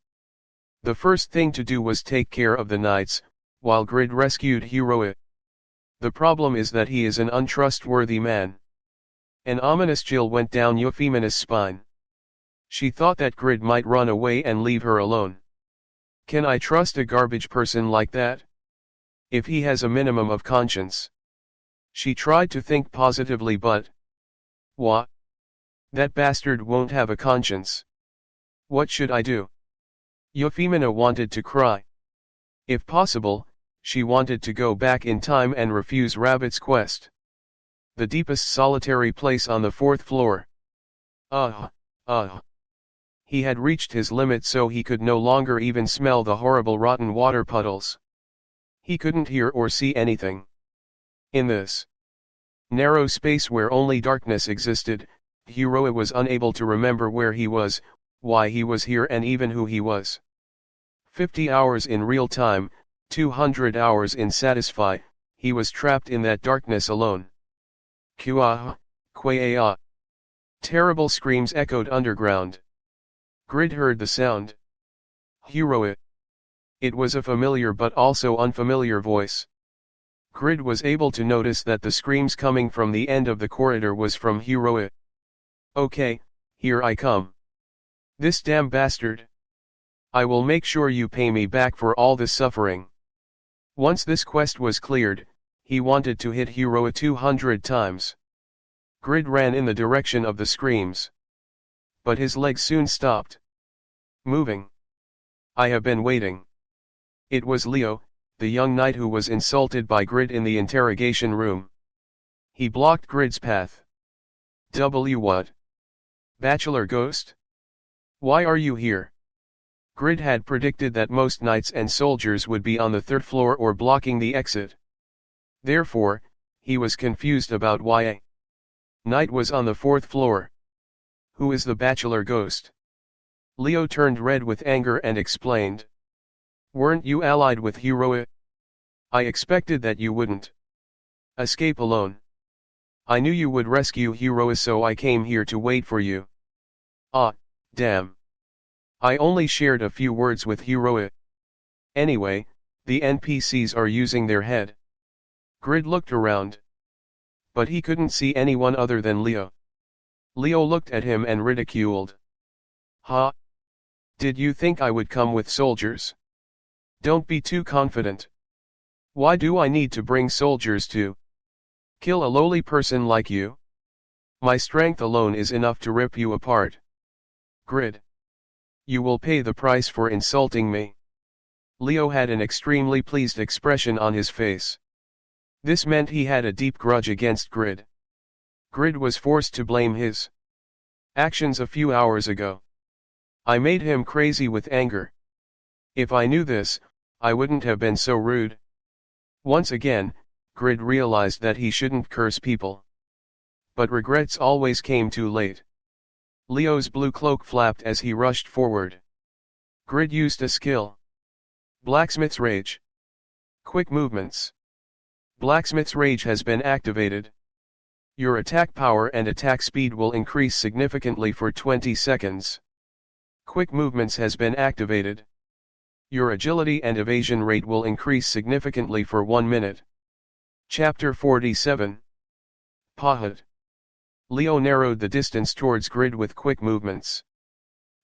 Speaker 1: The first thing to do was take care of the knights, while Grid rescued Heroic. The problem is that he is an untrustworthy man. An ominous chill went down Euphemia's spine. She thought that Grid might run away and leave her alone. Can I trust a garbage person like that? If he has a minimum of conscience. She tried to think positively, but what? That bastard won't have a conscience. What should I do? Euphemina wanted to cry. If possible, she wanted to go back in time and refuse Rabbit's quest. The deepest solitary place on the 4th floor. He had reached his limit, so he could no longer even smell the horrible rotten water puddles. He couldn't hear or see anything. In this narrow space where only darkness existed, Heroic was unable to remember where he was, why he was here, and even who he was. 50 hours in real time, 200 hours in Satisfy, he was trapped in that darkness alone. Kuah, Kwaa. Terrible screams echoed underground. Grid heard the sound. Heroic. It was a familiar but also unfamiliar voice. Grid was able to notice that the screams coming from the end of the corridor was from Heroic. Okay, here I come. This damn bastard. I will make sure you pay me back for all this suffering. Once this quest was cleared, he wanted to hit Heroic 200 times. Grid ran in the direction of the screams. But his legs soon stopped moving. I have been waiting. It was Leo, the young knight who was insulted by Grid in the interrogation room. He blocked Grid's path. What? Bachelor Ghost? Why are you here? Grid had predicted that most knights and soldiers would be on the 3rd floor or blocking the exit. Therefore, he was confused about why a knight was on the 4th floor. Who is the Bachelor Ghost? Leo turned red with anger and explained. Weren't you allied with Heroic? I expected that you wouldn't escape alone. I knew you would rescue Heroic, so I came here to wait for you. Ah, damn. I only shared a few words with Heroic. Anyway, the NPCs are using their head. Grid looked around. But he couldn't see anyone other than Leo. Leo looked at him and ridiculed. Ha! Did you think I would come with soldiers? Don't be too confident. Why do I need to bring soldiers to kill a lowly person like you? My strength alone is enough to rip you apart. Grid. You will pay the price for insulting me. Leo had an extremely pleased expression on his face. This meant he had a deep grudge against Grid. Grid was forced to blame his actions a few hours ago. I made him crazy with anger. If I knew this, I wouldn't have been so rude. Once again, Grid realized that he shouldn't curse people. But regrets always came too late. Leo's blue cloak flapped as he rushed forward. Grid used a skill. Blacksmith's Rage. Quick movements. Blacksmith's Rage has been activated. Your attack power and attack speed will increase significantly for 20 seconds. Quick movements has been activated. Your agility and evasion rate will increase significantly for 1 minute. Chapter 47. Pahut. Leo narrowed the distance towards Grid with quick movements.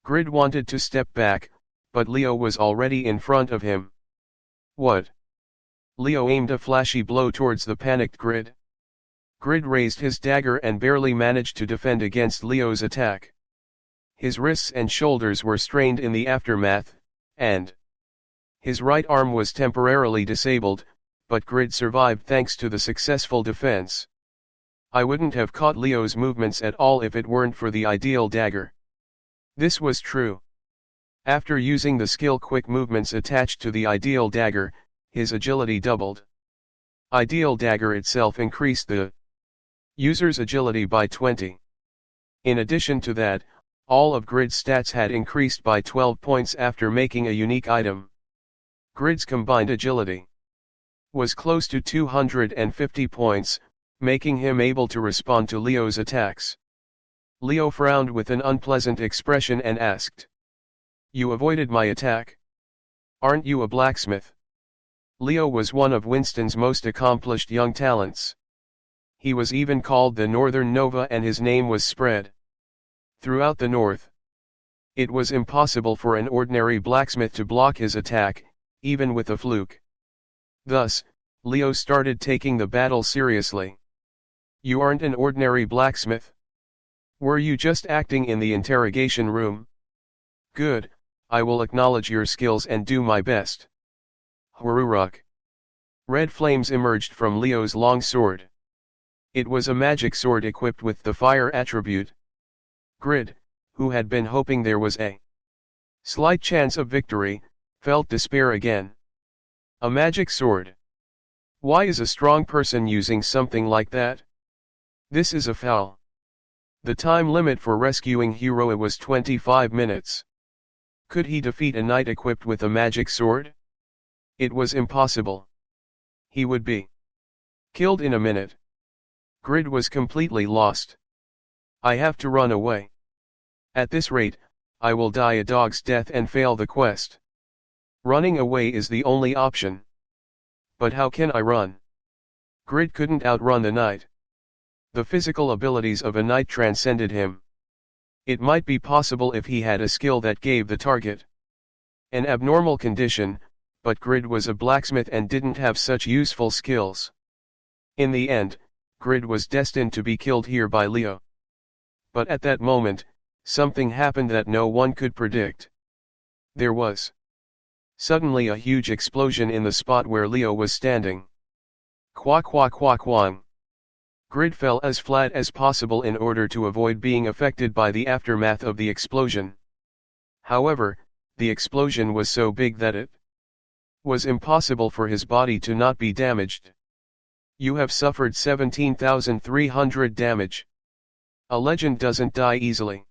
Speaker 1: Grid wanted to step back, but Leo was already in front of him. What? Leo aimed a flashy blow towards the panicked Grid. Grid raised his dagger and barely managed to defend against Leo's attack. His wrists and shoulders were strained in the aftermath, and his right arm was temporarily disabled, but Grid survived thanks to the successful defense. I wouldn't have caught Leo's movements at all if it weren't for the ideal dagger. This was true. After using the skill quick movements attached to the ideal dagger, his agility doubled. Ideal dagger itself increased the user's agility by 20. In addition to that, all of Grid's stats had increased by 12 points after making a unique item. Grid's combined agility was close to 250 points, making him able to respond to Leo's attacks. Leo frowned with an unpleasant expression and asked, "You avoided my attack? Aren't you a blacksmith?" Leo was one of Winston's most accomplished young talents. He was even called the Northern Nova, and his name was spread throughout the North. It was impossible for an ordinary blacksmith to block his attack, even with a fluke. Thus, Leo started taking the battle seriously. "You aren't an ordinary blacksmith? Were you just acting in the interrogation room? Good, I will acknowledge your skills and do my best." Hururuk. Red flames emerged from Leo's long sword. It was a magic sword equipped with the fire attribute. Grid, who had been hoping there was a slight chance of victory, felt despair again. A magic sword. Why is a strong person using something like that? This is a foul. The time limit for rescuing Hiroa was 25 minutes. Could he defeat a knight equipped with a magic sword? It was impossible. He would be killed in a minute. Grid was completely lost. I have to run away. At this rate, I will die a dog's death and fail the quest. Running away is the only option. But how can I run? Grid couldn't outrun the knight. The physical abilities of a knight transcended him. It might be possible if he had a skill that gave the target an abnormal condition, but Grid was a blacksmith and didn't have such useful skills. In the end, Grid was destined to be killed here by Leo. But at that moment, something happened that no one could predict. There was suddenly a huge explosion in the spot where Leo was standing. Quack quack quack quang. Grid fell as flat as possible in order to avoid being affected by the aftermath of the explosion. However, the explosion was so big that it was impossible for his body to not be damaged. You have suffered 17,300 damage. A legend doesn't die easily.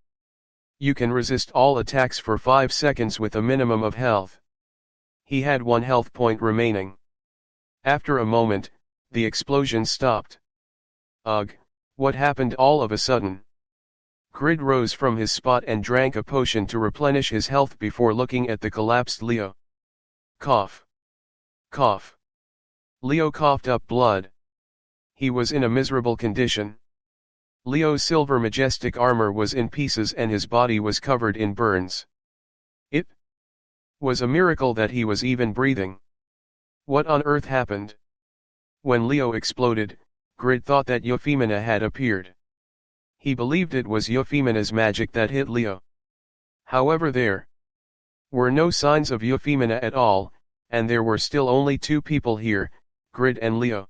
Speaker 1: You can resist all attacks for 5 seconds with a minimum of health. He had 1 health point remaining. After a moment, the explosion stopped. Ugh, what happened all of a sudden? Grid rose from his spot and drank a potion to replenish his health before looking at the collapsed Leo. Cough. Cough. Leo coughed up blood. He was in a miserable condition. Leo's silver majestic armor was in pieces and his body was covered in burns. Was a miracle that he was even breathing. What on earth happened? When Leo exploded, Grid thought that Euphemina had appeared. He believed it was Euphemiна's magic that hit Leo. However, there were no signs of Euphemina at all, and there were still only two people here, Grid and Leo.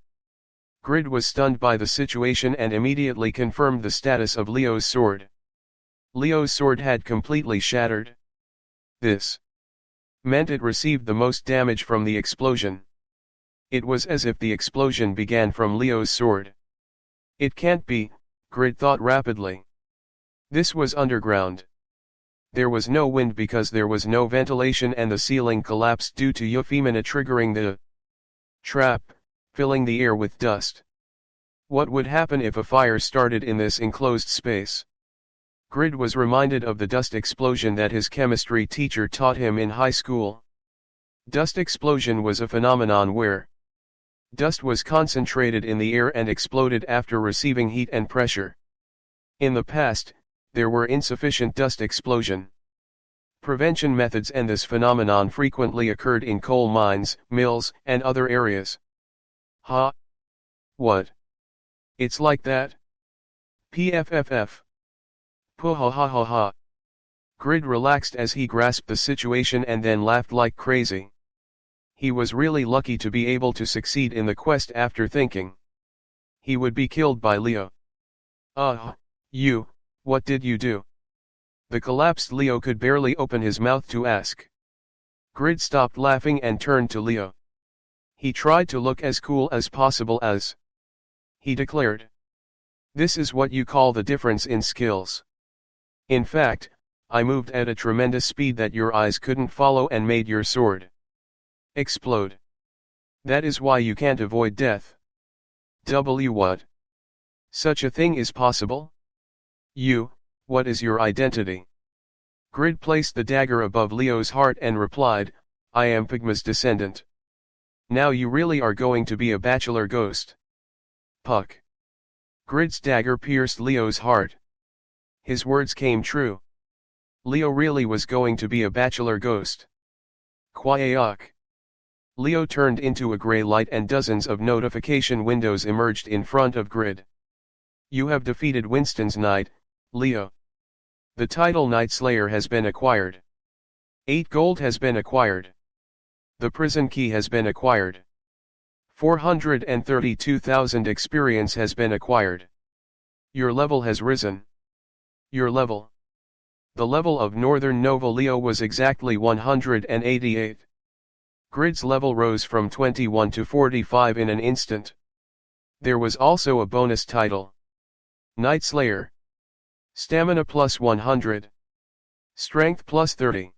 Speaker 1: Grid was stunned by the situation and immediately confirmed the status of Leo's sword. Leo's sword had completely shattered. This meant it received the most damage from the explosion. It was as if the explosion began from Leo's sword. It can't be, Grid thought rapidly. This was underground. There was no wind because there was no ventilation and the ceiling collapsed due to Euphemina triggering the trap, filling the air with dust. What would happen if a fire started in this enclosed space? Grid was reminded of the dust explosion that his chemistry teacher taught him in high school. Dust explosion was a phenomenon where dust was concentrated in the air and exploded after receiving heat and pressure. In the past, there were insufficient dust explosion prevention methods, and this phenomenon frequently occurred in coal mines, mills, and other areas. Ha! What? It's like that? PFFF. Puh ha ha ha ha. Grid relaxed as he grasped the situation and then laughed like crazy. He was really lucky to be able to succeed in the quest after thinking he would be killed by Leo. What did you do? The collapsed Leo could barely open his mouth to ask. Grid stopped laughing and turned to Leo. He tried to look as cool as possible as he declared. This is what you call the difference in skills. In fact, I moved at a tremendous speed that your eyes couldn't follow and made your sword explode. That is why you can't avoid death. What? Such a thing is possible? What is your identity? Grid placed the dagger above Leo's heart and replied, I am Pygma's descendant. Now you really are going to be a bachelor ghost. Puck. Grid's dagger pierced Leo's heart. His words came true. Leo really was going to be a bachelor ghost. Quack. Leo turned into a gray light and dozens of notification windows emerged in front of Grid. You have defeated Winston's knight, Leo. The title Knight Slayer has been acquired. 8 gold has been acquired. The prison key has been acquired. 432,000 experience has been acquired. Your level has risen. Your level. The level of Northern Nova Leo was exactly 188. Grid's level rose from 21 to 45 in an instant. There was also a bonus title. Knight Slayer. Stamina plus 100. Strength plus 30.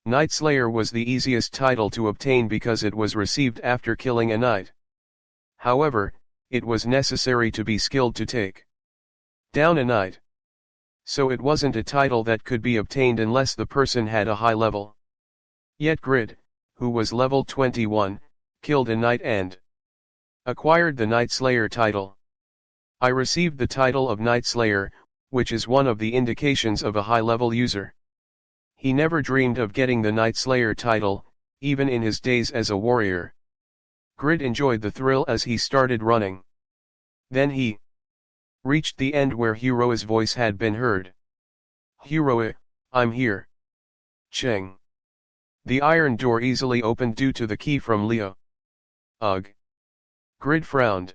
Speaker 1: Knight Slayer was the easiest title to obtain because it was received after killing a knight. However, it was necessary to be skilled to take down a knight. So it wasn't a title that could be obtained unless the person had a high level. Yet Grid, who was level 21, killed a knight and acquired the Knight Slayer title. I received the title of Knight Slayer, which is one of the indications of a high-level user. He never dreamed of getting the Knight Slayer title, even in his days as a warrior. Grid enjoyed the thrill as he started running. Then he reached the end where Heroa's voice had been heard. Heroa, I'm here. Cheng. The iron door easily opened due to the key from Leo. Ugh. Grid frowned.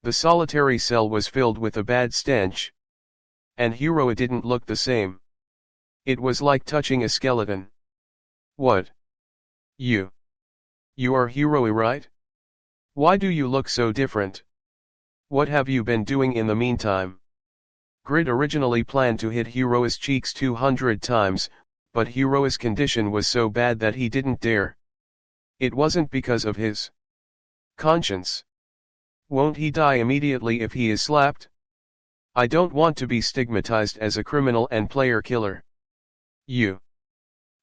Speaker 1: The solitary cell was filled with a bad stench. And Heroa didn't look the same. It was like touching a skeleton. What? You are Heroa, right? Why do you look so different? What have you been doing in the meantime? Grid originally planned to hit Heroa's cheeks 200 times, but Heroa's condition was so bad that he didn't dare. It wasn't because of his conscience. Won't he die immediately if he is slapped? I don't want to be stigmatized as a criminal and player killer.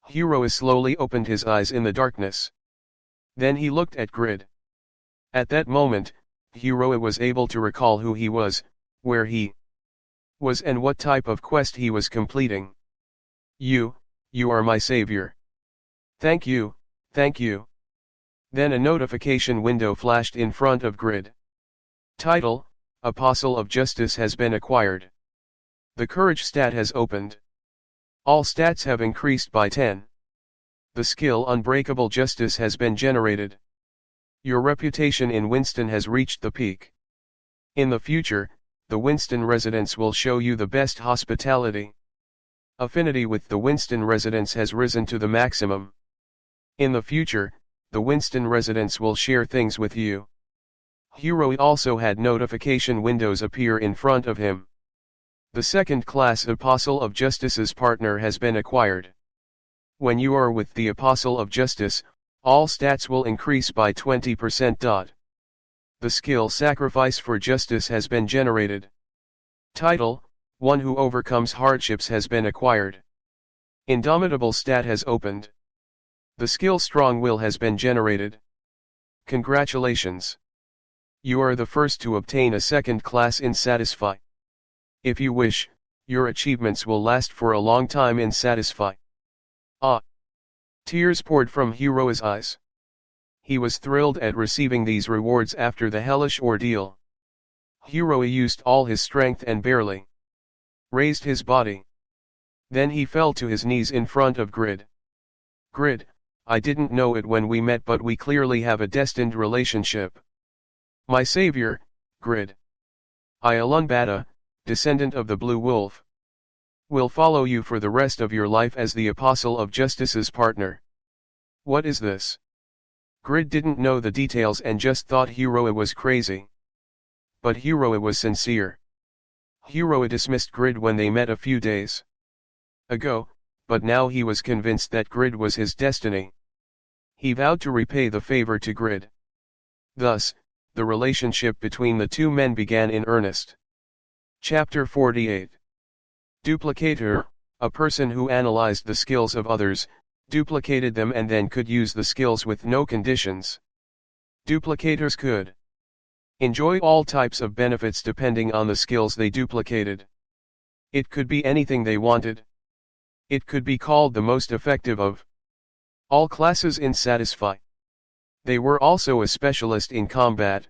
Speaker 1: Heroa slowly opened his eyes in the darkness. Then he looked at Grid. At that moment, Heroa was able to recall who he was, where he was and what type of quest he was completing. You are my savior. Thank you, thank you. Then a notification window flashed in front of Grid. Title, Apostle of Justice has been acquired. The courage stat has opened. All stats have increased by 10. The skill Unbreakable Justice has been generated. Your reputation in Winston has reached the peak. In the future, the Winston residents will show you the best hospitality. Affinity with the Winston residents has risen to the maximum. In the future, the Winston residents will share things with you. Hero also had notification windows appear in front of him. The second-class Apostle of Justice's partner has been acquired. When you are with the Apostle of Justice, all stats will increase by 20%. The skill Sacrifice for Justice has been generated. Title, One who overcomes hardships has been acquired. Indomitable stat has opened. The skill Strong Will has been generated. Congratulations! You are the first to obtain a second class in Satisfy. If you wish, your achievements will last for a long time in Satisfy. Ah! Tears poured from Hero's eyes. He was thrilled at receiving these rewards after the hellish ordeal. Hero used all his strength and barely raised his body. Then he fell to his knees in front of Grid. Grid, I didn't know it when we met, but we clearly have a destined relationship. My savior, Grid. I, Alunbata, descendant of the Blue Wolf, will follow you for the rest of your life as the Apostle of Justice's partner. What is this? Grid didn't know the details and just thought Hero was crazy. But Hero was sincere. Hero dismissed Grid when they met a few days ago, but now he was convinced that Grid was his destiny. He vowed to repay the favor to Grid. Thus, the relationship between the two men began in earnest. Chapter 48. Duplicator, a person who analyzed the skills of others, duplicated them and then could use the skills with no conditions. Duplicators could enjoy all types of benefits depending on the skills they duplicated. It could be anything they wanted. It could be called the most effective of all classes in Satisfy. They were also a specialist in combat.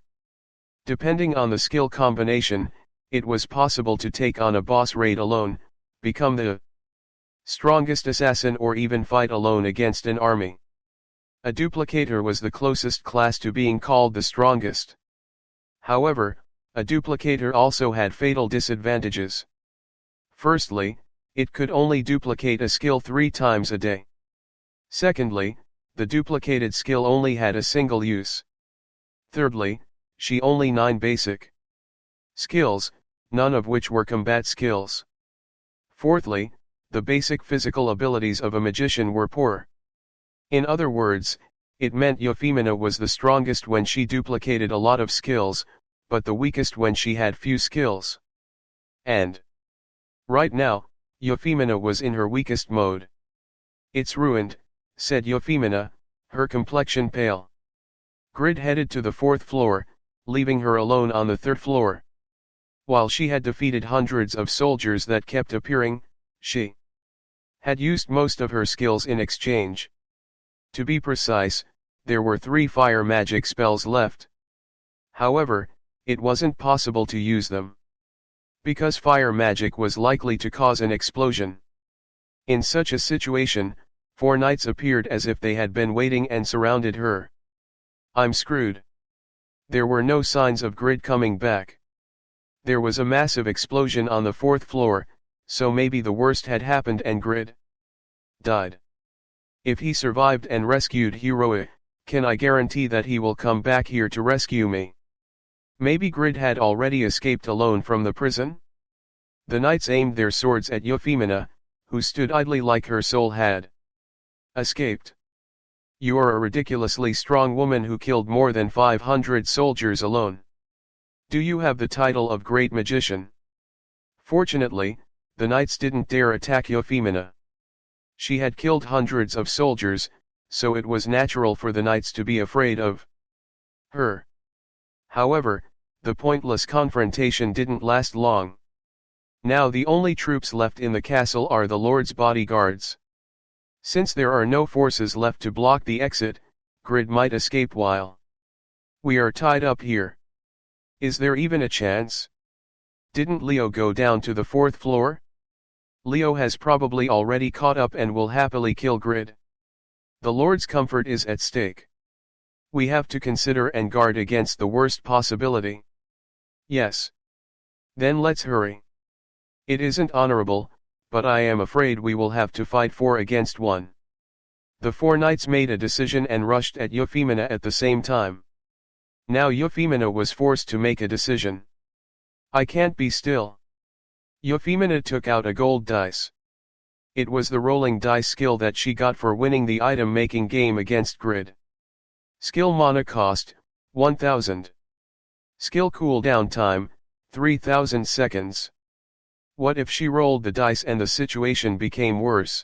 Speaker 1: Depending on the skill combination, it was possible to take on a boss raid alone, become the strongest assassin, or even fight alone against an army. A duplicator was the closest class to being called the strongest. However, a duplicator also had fatal disadvantages. Firstly, it could only duplicate a skill 3 times a day. Secondly, the duplicated skill only had a single use. Thirdly, she only 9 basic skills, none of which were combat skills. Fourthly, the basic physical abilities of a magician were poor. In other words, it meant Euphemina was the strongest when she duplicated a lot of skills, but the weakest when she had few skills. And right now, Euphemina was in her weakest mode. It's ruined, said Euphemina, her complexion pale. Grid headed to the 4th floor, leaving her alone on the 3rd floor. While she had defeated hundreds of soldiers that kept appearing, she had used most of her skills in exchange. To be precise, there were 3 fire magic spells left. However, it wasn't possible to use them, because fire magic was likely to cause an explosion. In such a situation, 4 knights appeared as if they had been waiting and surrounded her. I'm screwed. There were no signs of Grid coming back. There was a massive explosion on the 4th floor, so maybe the worst had happened and Grid died. If he survived and rescued Hero, can I guarantee that he will come back here to rescue me? Maybe Grid had already escaped alone from the prison? The knights aimed their swords at Euphemina, who stood idly like her soul had escaped. You are a ridiculously strong woman who killed more than 500 soldiers alone. Do you have the title of Great Magician? Fortunately, the knights didn't dare attack Euphemina. She had killed hundreds of soldiers, so it was natural for the knights to be afraid of her. However, the pointless confrontation didn't last long. Now the only troops left in the castle are the Lord's bodyguards. Since there are no forces left to block the exit, Grid might escape while we are tied up here. Is there even a chance? Didn't Leo go down to the 4th floor? Leo has probably already caught up and will happily kill Grid. The Lord's comfort is at stake. We have to consider and guard against the worst possibility. Yes. Then let's hurry. It isn't honorable, but I am afraid we will have to fight 4 against 1. The 4 knights made a decision and rushed at Euphemina at the same time. Now Euphemina was forced to make a decision. I can't be still. Euphemina took out a gold dice. It was the rolling dice skill that she got for winning the item making game against Grid. Skill mana cost, 1000. Skill cooldown time, 3000 seconds. What if she rolled the dice and the situation became worse?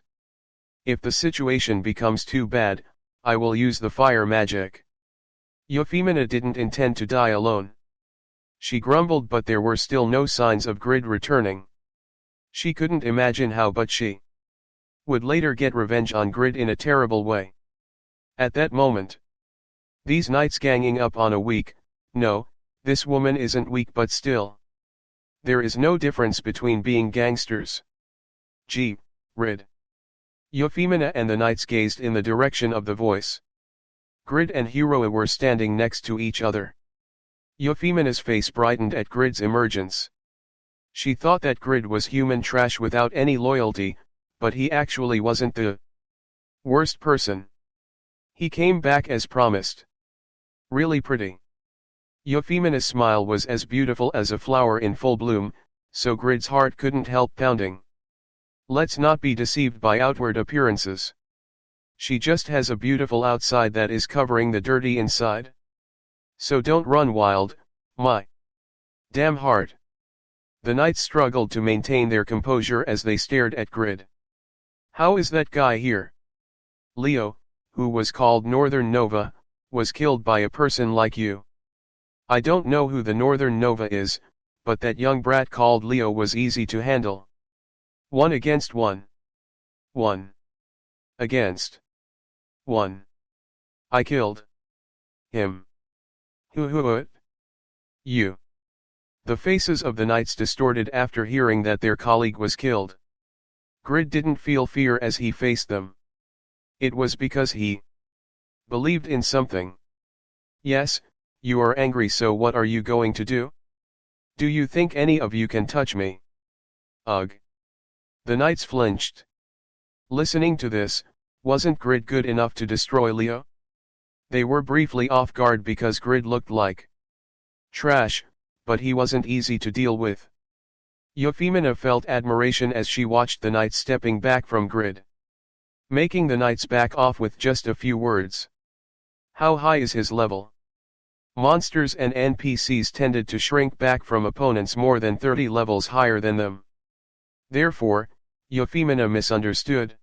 Speaker 1: If the situation becomes too bad, I will use the fire magic. Euphemina didn't intend to die alone. She grumbled, but there were still no signs of Grid returning. She couldn't imagine how, but she would later get revenge on Grid in a terrible way. At that moment, these knights ganging up on a weak, no, this woman isn't weak, but still. There is no difference between being gangsters. Grid. Euphemina and the knights gazed in the direction of the voice. Grid and Heroa were standing next to each other. Euphemia's face brightened at Grid's emergence. She thought that Grid was human trash without any loyalty, but he actually wasn't the worst person. He came back as promised. Really pretty. Euphemia's smile was as beautiful as a flower in full bloom, so Grid's heart couldn't help pounding. Let's not be deceived by outward appearances. She just has a beautiful outside that is covering the dirty inside. So don't run wild, my damn heart. The knights struggled to maintain their composure as they stared at Grid. How is that guy here? Leo, who was called Northern Nova, was killed by a person like you. I don't know who the Northern Nova is, but that young brat called Leo was easy to handle. 1 against 1. 1 against 1. I killed him. Who? You. The faces of the knights distorted after hearing that their colleague was killed. Grid didn't feel fear as he faced them. It was because he believed in something. Yes, you are angry, so what are you going to do? Do you think any of you can touch me? Ugh. The knights flinched. Listening to this, wasn't Grid good enough to destroy Leo? They were briefly off guard because Grid looked like trash, but he wasn't easy to deal with. Euphemina felt admiration as she watched the knights stepping back from Grid, making the knights back off with just a few words. How high is his level? Monsters and NPCs tended to shrink back from opponents more than 30 levels higher than them. Therefore, Euphemina misunderstood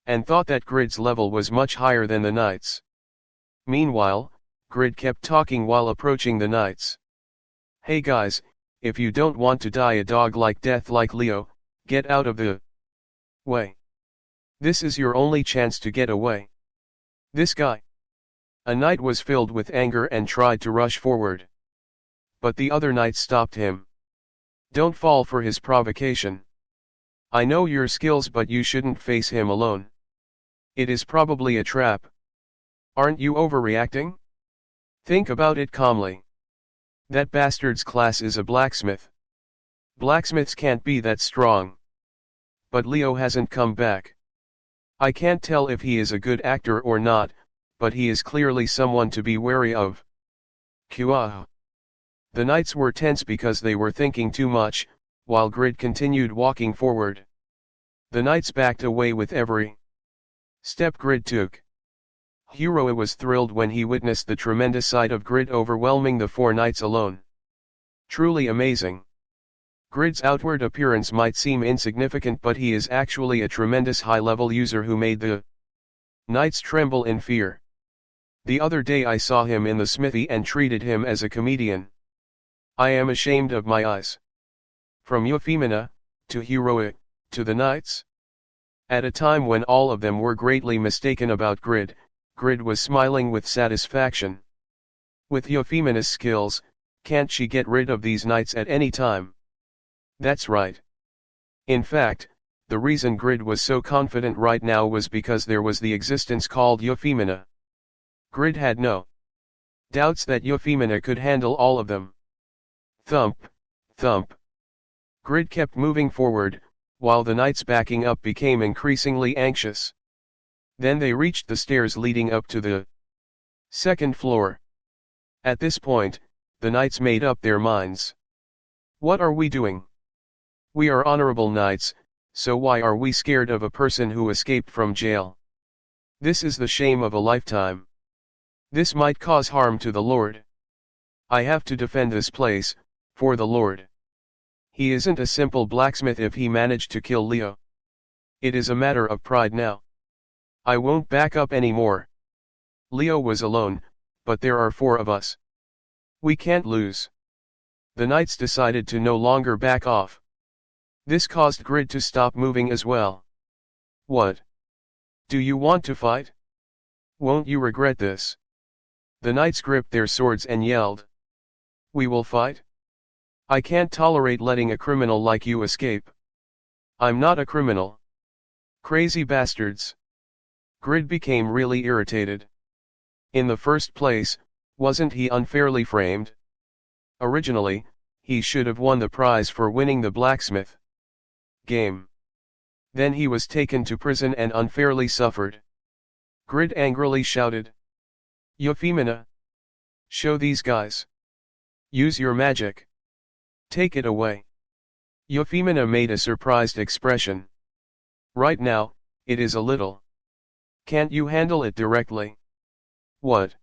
Speaker 1: and thought that Grid's level was much higher than the knights. Meanwhile, Grid kept talking while approaching the knights. Hey guys, if you don't want to die a dog-like death like Leo, get out of the way. This is your only chance to get away. This guy. A knight was filled with anger and tried to rush forward. But the other knight stopped him. Don't fall for his provocation. I know your skills, but you shouldn't face him alone. It is probably a trap. Aren't you overreacting? Think about it calmly. That bastard's class is a blacksmith. Blacksmiths can't be that strong. But Leo hasn't come back. I can't tell if he is a good actor or not, but he is clearly someone to be wary of. Kuah. The knights were tense because they were thinking too much, while Grid continued walking forward. The knights backed away with every step Grid took. Heroa was thrilled when he witnessed the tremendous sight of Grid overwhelming the 4 knights alone. Truly amazing. Grid's outward appearance might seem insignificant, but he is actually a tremendous high-level user who made the knights tremble in fear. The other day I saw him in the smithy and treated him as a comedian. I am ashamed of my eyes. From Euphemina, to Heroa, to the knights. At a time when all of them were greatly mistaken about Grid, Grid was smiling with satisfaction. With Euphemia's skills, can't she get rid of these knights at any time? That's right. In fact, the reason Grid was so confident right now was because there was the existence called Euphemia. Grid had no doubts that Euphemia could handle all of them. Thump, thump. Grid kept moving forward, while the knights backing up became increasingly anxious. Then they reached the stairs leading up to the second floor. At this point, the knights made up their minds. What are we doing? We are honorable knights, so why are we scared of a person who escaped from jail? This is the shame of a lifetime. This might cause harm to the Lord. I have to defend this place, for the Lord. He isn't a simple blacksmith if he managed to kill Leo. It is a matter of pride now. I won't back up anymore. Leo was alone, but there are 4 of us. We can't lose. The knights decided to no longer back off. This caused Grid to stop moving as well. What? Do you want to fight? Won't you regret this? The knights gripped their swords and yelled. We will fight? I can't tolerate letting a criminal like you escape. I'm not a criminal. Crazy bastards. Grid became really irritated. In the first place, wasn't he unfairly framed? Originally, he should have won the prize for winning the blacksmith game. Then he was taken to prison and unfairly suffered. Grid angrily shouted. Euphemia! Show these guys. Use your magic. Take it away. Euphemia made a surprised expression. Right now, it is a little. Can't you handle it directly? What?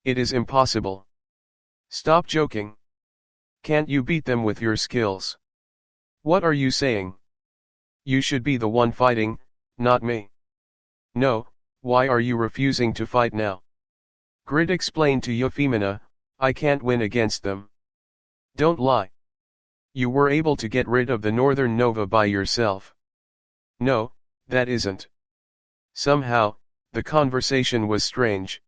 Speaker 1: It is impossible. Stop joking. Can't you beat them with your skills? What are you saying? You should be the one fighting, not me. No, why are you refusing to fight now? Grid explained to Euphemia, I can't win against them. Don't lie. You were able to get rid of the Northern Nova by yourself. No, that isn't. Somehow, the conversation was strange.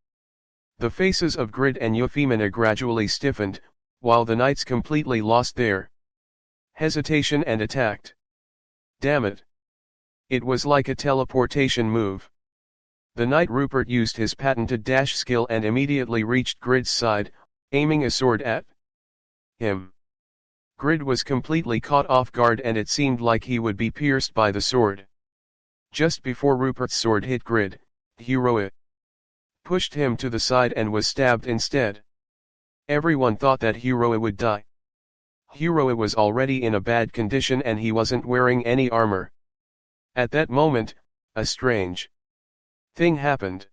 Speaker 1: The faces of Grid and Euphemia gradually stiffened, while the knights completely lost their hesitation and attacked. Damn it. It was like a teleportation move. The knight Rupert used his patented dash skill and immediately reached Grid's side, aiming a sword at him. Grid was completely caught off guard and it seemed like he would be pierced by the sword. Just before Rupert's sword hit Grid, Hero pushed him to the side and was stabbed instead. Everyone thought that Hero would die. Hero was already in a bad condition and he wasn't wearing any armor. At that moment, a strange thing happened.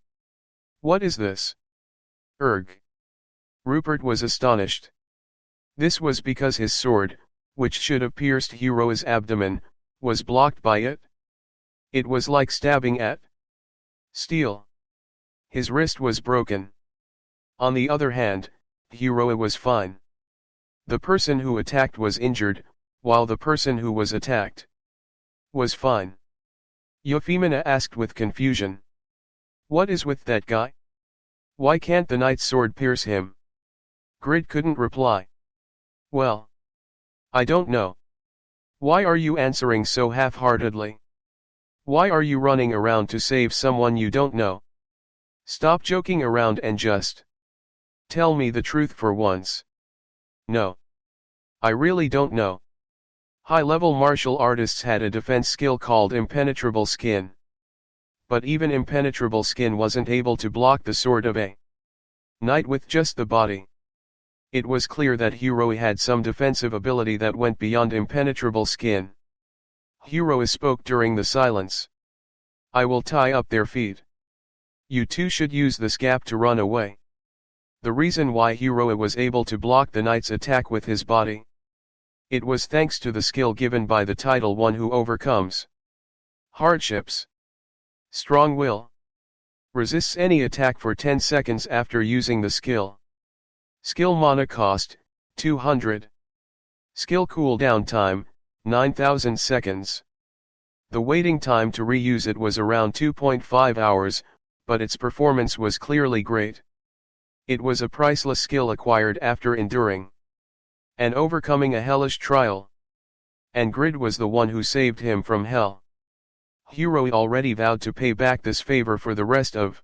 Speaker 1: What is this? Erg. Rupert was astonished. This was because his sword, which should have pierced Hero's abdomen, was blocked by it. It was like stabbing at steel. His wrist was broken. On the other hand, Hero was fine. The person who attacked was injured, while the person who was attacked was fine. Euphemia asked with confusion. What is with that guy? Why can't the knight's sword pierce him? Grid couldn't reply. Well, I don't know. Why are you answering so half-heartedly? Why are you running around to save someone you don't know? Stop joking around and just tell me the truth for once. No. I really don't know. High-level martial artists had a defense skill called impenetrable skin. But even impenetrable skin wasn't able to block the sword of a knight with just the body. It was clear that Hero had some defensive ability that went beyond impenetrable skin. Hero spoke during the silence. I will tie up their feet. You two should use this gap to run away. The reason why Hero was able to block the knight's attack with his body. It was thanks to the skill given by the title one who overcomes hardships. Strong will. Resists any attack for 10 seconds after using the skill. Skill mana cost, 200. Skill cooldown time, 9000 seconds. The waiting time to reuse it was around 2.5 hours, but its performance was clearly great. It was a priceless skill acquired after enduring and overcoming a hellish trial. And Grid was the one who saved him from hell. Hero already vowed to pay back this favor for the rest of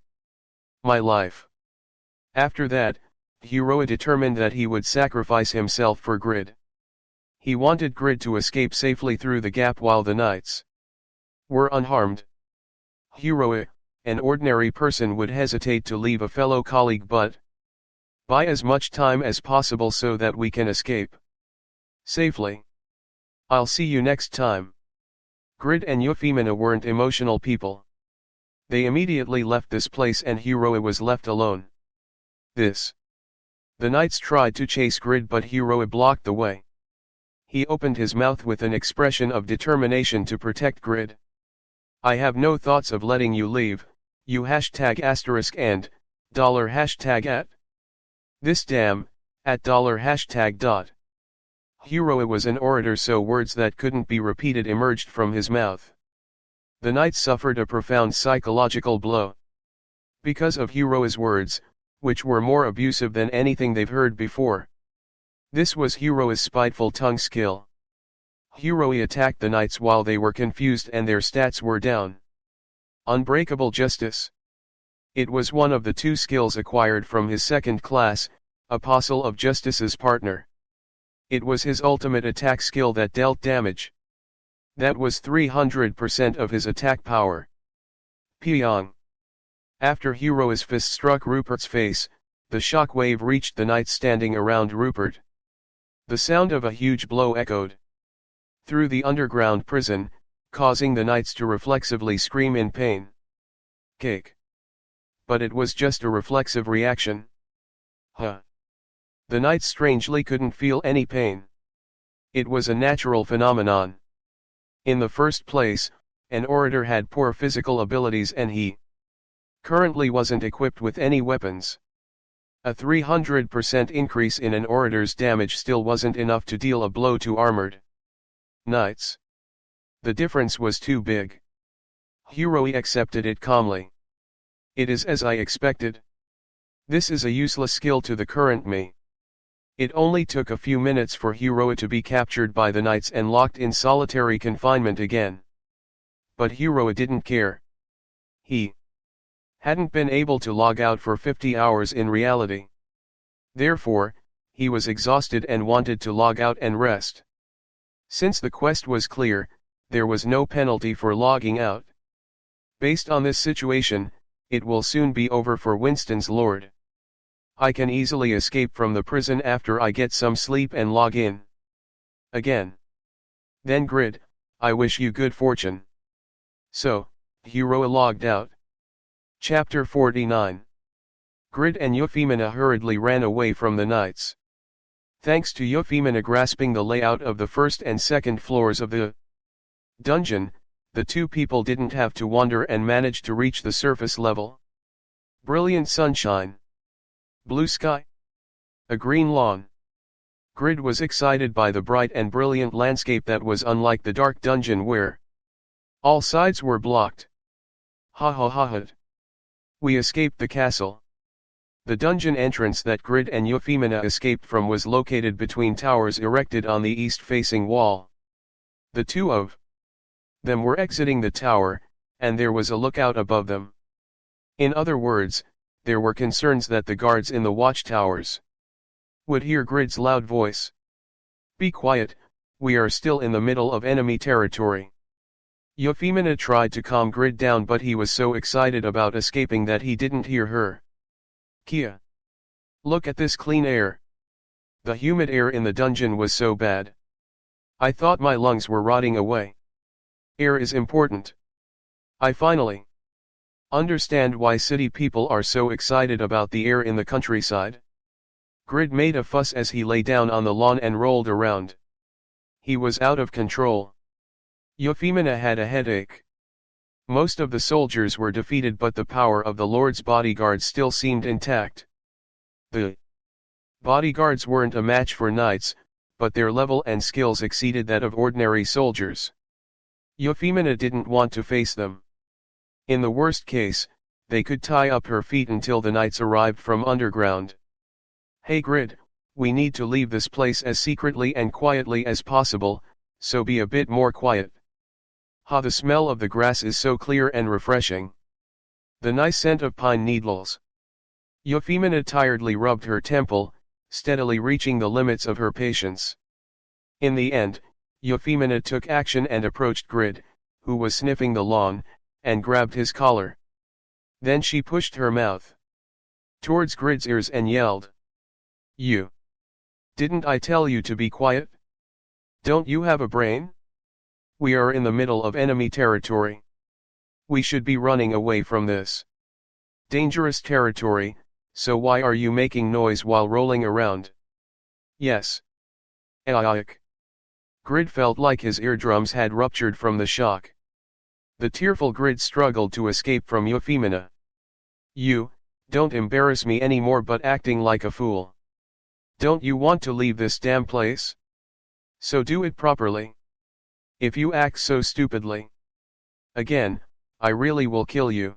Speaker 1: my life. After that, Hero determined that he would sacrifice himself for Grid. He wanted Grid to escape safely through the gap while the knights were unharmed. Hero, an ordinary person, would hesitate to leave a fellow colleague, but buy as much time as possible so that we can escape safely. I'll see you next time. Grid and Euphemia weren't emotional people. They immediately left this place and Hero was left alone. The knights tried to chase Grid, but Hero blocked the way. He opened his mouth with an expression of determination to protect Grid. I have no thoughts of letting you leave, you #* and $#at. This damn, at $#. Hero was an orator, so words that couldn't be repeated emerged from his mouth. The knights suffered a profound psychological blow. Because of Hero's words, which were more abusive than anything they've heard before. This was Hero's spiteful tongue skill. Hero attacked the knights while they were confused and their stats were down. Unbreakable justice. It was one of the two skills acquired from his second class, Apostle of Justice's partner. It was his ultimate attack skill that dealt damage. That was 300% of his attack power. Pyong. After Hero's fist struck Rupert's face, the shock wave reached the knights standing around Rupert. The sound of a huge blow echoed through the underground prison, causing the knights to reflexively scream in pain. Cake. But it was just a reflexive reaction. The knights strangely couldn't feel any pain. It was a natural phenomenon. In the first place, an orator had poor physical abilities and he currently wasn't equipped with any weapons. A 300% increase in an orator's damage still wasn't enough to deal a blow to armored knights. The difference was too big. Hero accepted it calmly. It is as I expected. This is a useless skill to the current me. It only took a few minutes for Hero to be captured by the knights and locked in solitary confinement again. But Hero didn't care. He hadn't been able to log out for 50 hours in reality. Therefore, he was exhausted and wanted to log out and rest. Since the quest was clear, there was no penalty for logging out. Based on this situation, it will soon be over for Winston's lord. I can easily escape from the prison after I get some sleep and log in again. Then Grid, I wish you good fortune. So, Hero logged out. Chapter 49. Grid and Euphemia hurriedly ran away from the knights. Thanks to Euphemia grasping the layout of the first and second floors of the dungeon, the two people didn't have to wander and managed to reach the surface level. Brilliant sunshine. Blue sky. A green lawn. Grid was excited by the bright and brilliant landscape that was unlike the dark dungeon where all sides were blocked. Ha ha ha ha. We escaped the castle. The dungeon entrance that Grid and Euphemia escaped from was located between towers erected on the east-facing wall. The two of them were exiting the tower, and there was a lookout above them. In other words, there were concerns that the guards in the watchtowers would hear Grid's loud voice. Be quiet, we are still in the middle of enemy territory. Euphemia tried to calm Grid down, but he was so excited about escaping that he didn't hear her. Kia. Look at this clean air. The humid air in the dungeon was so bad. I thought my lungs were rotting away. Air is important. I finally understand why city people are so excited about the air in the countryside. Grid made a fuss as he lay down on the lawn and rolled around. He was out of control. Euphemia had a headache. Most of the soldiers were defeated, but the power of the Lord's bodyguards still seemed intact. The bodyguards weren't a match for knights, but their level and skills exceeded that of ordinary soldiers. Euphemina didn't want to face them. In the worst case, they could tie up her feet until the knights arrived from underground. Hey Grid, we need to leave this place as secretly and quietly as possible, so be a bit more quiet. Ha, the smell of the grass is so clear and refreshing. The nice scent of pine needles. Euphemina tiredly rubbed her temple, steadily reaching the limits of her patience. In the end, Euphemina took action and approached Grid, who was sniffing the lawn, and grabbed his collar. Then she pushed her mouth towards Grid's ears and yelled. You! Didn't I tell you to be quiet? Don't you have a brain? We are in the middle of enemy territory. We should be running away from this dangerous territory, so why are you making noise while rolling around? Yes. Aik. Grid felt like his eardrums had ruptured from the shock. The tearful Grid struggled to escape from Euphemina. You, don't embarrass me anymore but acting like a fool. Don't you want to leave this damn place? So do it properly. If you act so stupidly again, I really will kill you.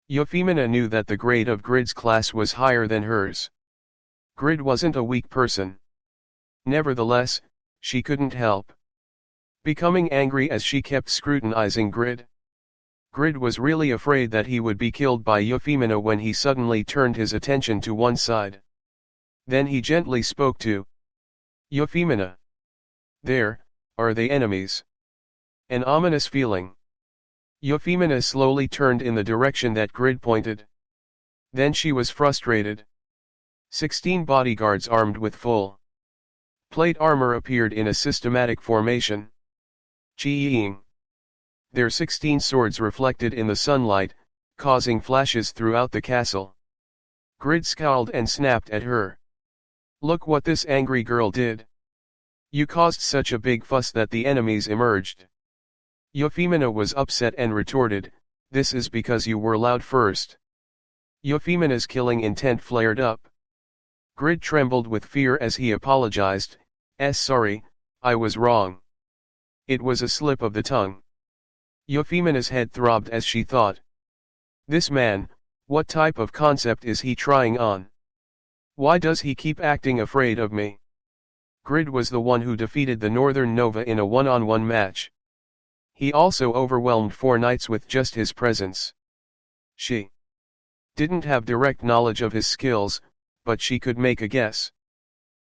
Speaker 1: Euphemina knew that the grade of Grid's class was higher than hers. Grid wasn't a weak person. Nevertheless, she couldn't help becoming angry as she kept scrutinizing Grid. Grid was really afraid that he would be killed by Euphemina when he suddenly turned his attention to one side. Then he gently spoke to Euphemina. There, are they enemies? An ominous feeling. Euphemina slowly turned in the direction that Grid pointed. Then she was frustrated. 16 bodyguards armed with full plate armor appeared in a systematic formation. Cheeing. Their 16 swords reflected in the sunlight, causing flashes throughout the castle. Grid scowled and snapped at her. Look what this angry girl did. You caused such a big fuss that the enemies emerged. Euphemina was upset and retorted, this is because you were loud first. Euphemina's killing intent flared up. Grid trembled with fear as he apologized, sorry, I was wrong. It was a slip of the tongue. Euphemina's head throbbed as she thought. This man, what type of concept is he trying on? Why does he keep acting afraid of me? Grid was the one who defeated the Northern Nova in a one-on-one match. He also overwhelmed 4 knights with just his presence. She didn't have direct knowledge of his skills, but she could make a guess.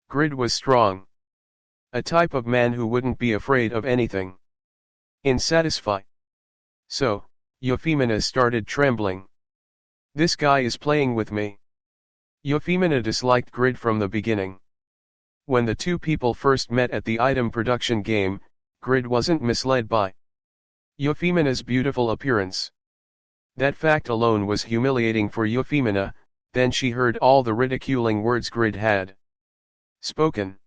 Speaker 1: Grid was strong. A type of man who wouldn't be afraid of anything. Unsatisfied. So, Euphemina started trembling. This guy is playing with me. Euphemina disliked Grid from the beginning. When the two people first met at the item production game, Grid wasn't misled by Euphemina's beautiful appearance. That fact alone was humiliating for Euphemina. Then she heard all the ridiculing words Grid had spoken.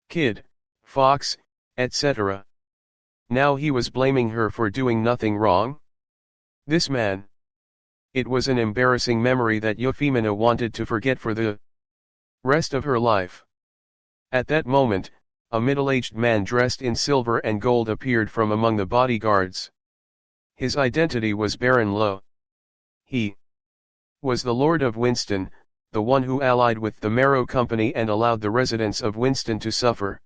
Speaker 1: Kid, fox, etc. Now he was blaming her for doing nothing wrong? This man. It was an embarrassing memory that Euphemina wanted to forget for the rest of her life. At that moment, a middle-aged man dressed in silver and gold appeared from among the bodyguards. His identity was Baron Lowe. He was the Lord of Winston, the one who allied with the Marrow Company and allowed the residents of Winston to suffer.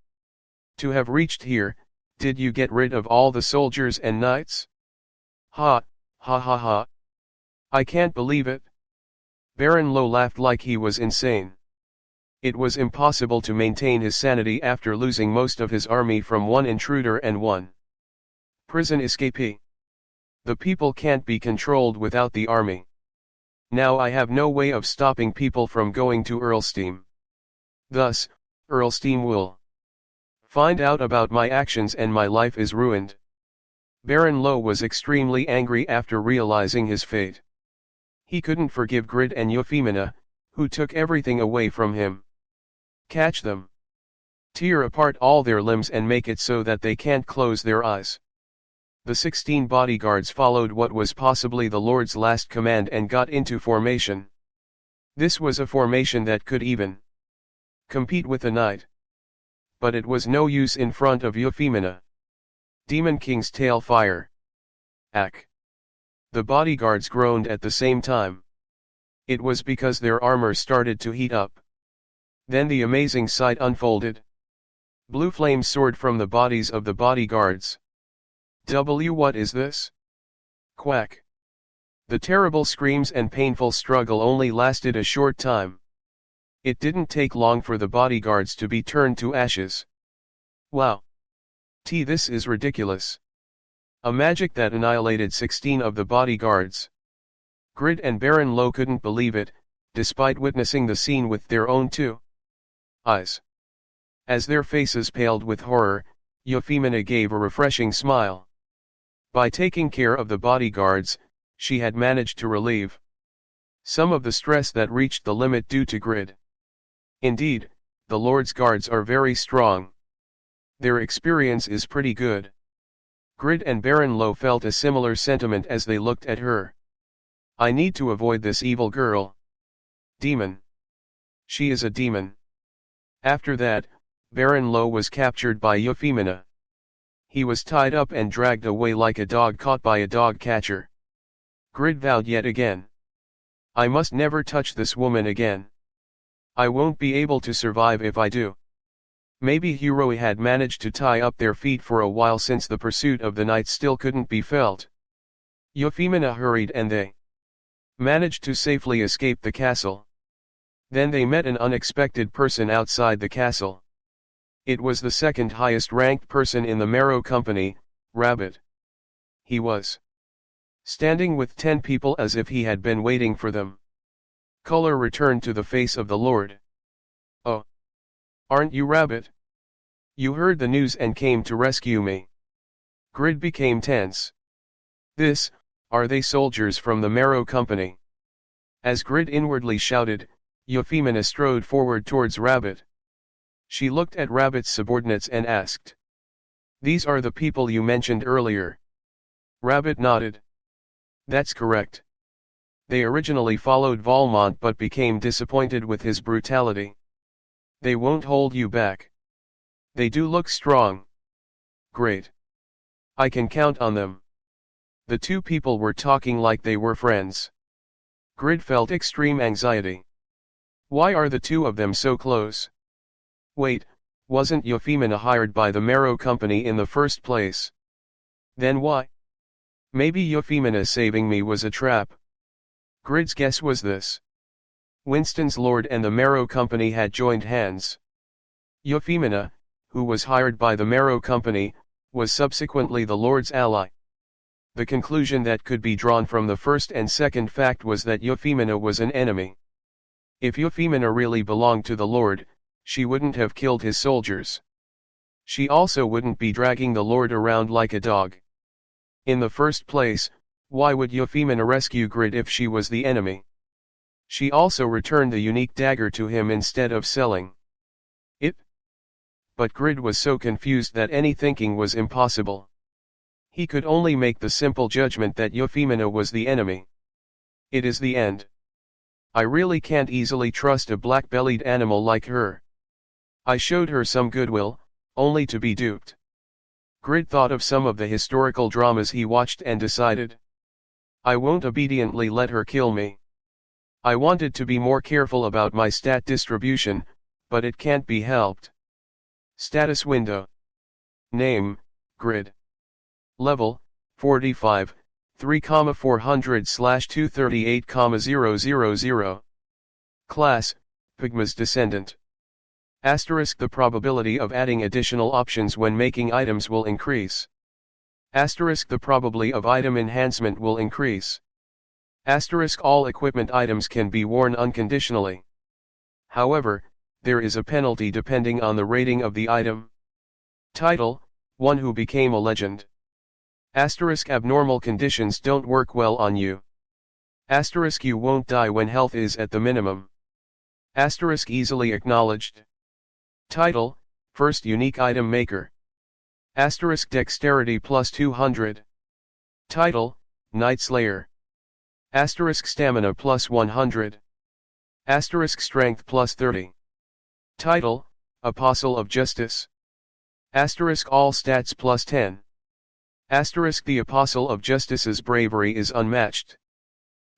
Speaker 1: To have reached here, did you get rid of all the soldiers and knights? Ha, ha ha ha. I can't believe it. Baron Lowe laughed like he was insane. It was impossible to maintain his sanity after losing most of his army from one intruder and one prison escapee. The people can't be controlled without the army. Now I have no way of stopping people from going to Earlsteam. Thus, Earlsteam will find out about my actions and my life is ruined. Baron Lowe was extremely angry after realizing his fate. He couldn't forgive Grid and Euphemina, who took everything away from him. Catch them. Tear apart all their limbs and make it so that they can't close their eyes. The 16 bodyguards followed what was possibly the Lord's last command and got into formation. This was a formation that could even compete with a knight. But it was no use in front of Euphemina. Demon King's tail fire. Ack. The bodyguards groaned at the same time. It was because their armor started to heat up. Then the amazing sight unfolded. Blue flames soared from the bodies of the bodyguards. What is this? Quack. The terrible screams and painful struggle only lasted a short time. It didn't take long for the bodyguards to be turned to ashes. Wow. This is ridiculous. A magic that annihilated 16 of the bodyguards. Grid and Baron Lo couldn't believe it, despite witnessing the scene with their own two eyes. As their faces paled with horror, Euphemia gave a refreshing smile. By taking care of the bodyguards, she had managed to relieve some of the stress that reached the limit due to Grid. Indeed, the Lord's guards are very strong. Their experience is pretty good. Grid and Baron Lo felt a similar sentiment as they looked at her. I need to avoid this evil girl. Demon. She is a demon. After that, Baron Lo was captured by Euphemia. He was tied up and dragged away like a dog caught by a dog catcher. Grid vowed yet again. I must never touch this woman again. I won't be able to survive if I do. Maybe Hiroi had managed to tie up their feet for a while since the pursuit of the knight still couldn't be felt. Euphemia hurried and they managed to safely escape the castle. Then they met an unexpected person outside the castle. It was the second highest ranked person in the Marrow Company, Rabbit. He was standing with 10 people as if he had been waiting for them. Color returned to the face of the Lord. Oh. Aren't you Rabbit? You heard the news and came to rescue me. Grid became tense. Are they soldiers from the Marrow Company? As Grid inwardly shouted, Euphemia strode forward towards Rabbit. She looked at Rabbit's subordinates and asked. These are the people you mentioned earlier. Rabbit nodded. That's correct. They originally followed Valmont but became disappointed with his brutality. They won't hold you back. They do look strong. Great. I can count on them. The two people were talking like they were friends. Grid felt extreme anxiety. Why are the two of them so close? Wait, wasn't Euphemia hired by the Marrow Company in the first place? Then why? Maybe Euphemia saving me was a trap. Grid's guess was this. Winston's Lord and the Marrow Company had joined hands. Euphemia, who was hired by the Marrow Company, was subsequently the Lord's ally. The conclusion that could be drawn from the first and second fact was that Euphemia was an enemy. If Euphemia really belonged to the Lord, she wouldn't have killed his soldiers. She also wouldn't be dragging the Lord around like a dog. In the first place, why would Euphemia rescue Grid if she was the enemy? She also returned the unique dagger to him instead of selling it. But Grid was so confused that any thinking was impossible. He could only make the simple judgment that Euphemia was the enemy. It is the end. I really can't easily trust a black-bellied animal like her. I showed her some goodwill, only to be duped. Grid thought of some of the historical dramas he watched and decided. I won't obediently let her kill me. I wanted to be more careful about my stat distribution, but it can't be helped. Status window. Name, Grid. Level, 45, 3,400/238,000. Class, Pygma's Descendant. Asterisk the probability of adding additional options when making items will increase. Asterisk the probability of item enhancement will increase. Asterisk all equipment items can be worn unconditionally. However, there is a penalty depending on the rating of the item. Title, One Who Became a Legend. Asterisk abnormal conditions don't work well on you. Asterisk you won't die when health is at the minimum. Asterisk easily acknowledged. Title, First Unique Item Maker. Asterisk dexterity plus 200. Title, Night Slayer. Asterisk stamina plus 100. Asterisk strength plus 30. Title, Apostle of Justice. Asterisk all stats plus 10. Asterisk the Apostle of Justice's bravery is unmatched.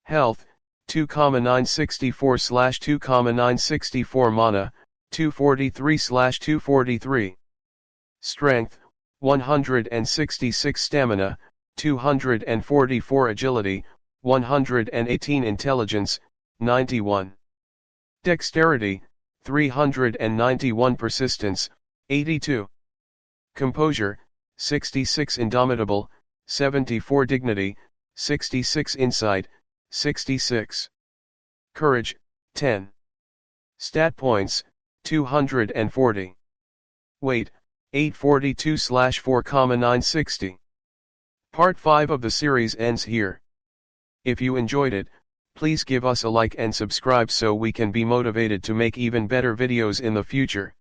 Speaker 1: Health, 2,964/2,964 mana, 243/243. Strength, 166 stamina, 244 agility, 118 intelligence, 91. Dexterity, 391 persistence, 82. Composure, 66 indomitable, 74 dignity, 66 insight, 66. Courage, 10. Stat points, 240. Weight, 842/4,960. Part 5 of the series ends here. If you enjoyed it, please give us a like and subscribe so we can be motivated to make even better videos in the future.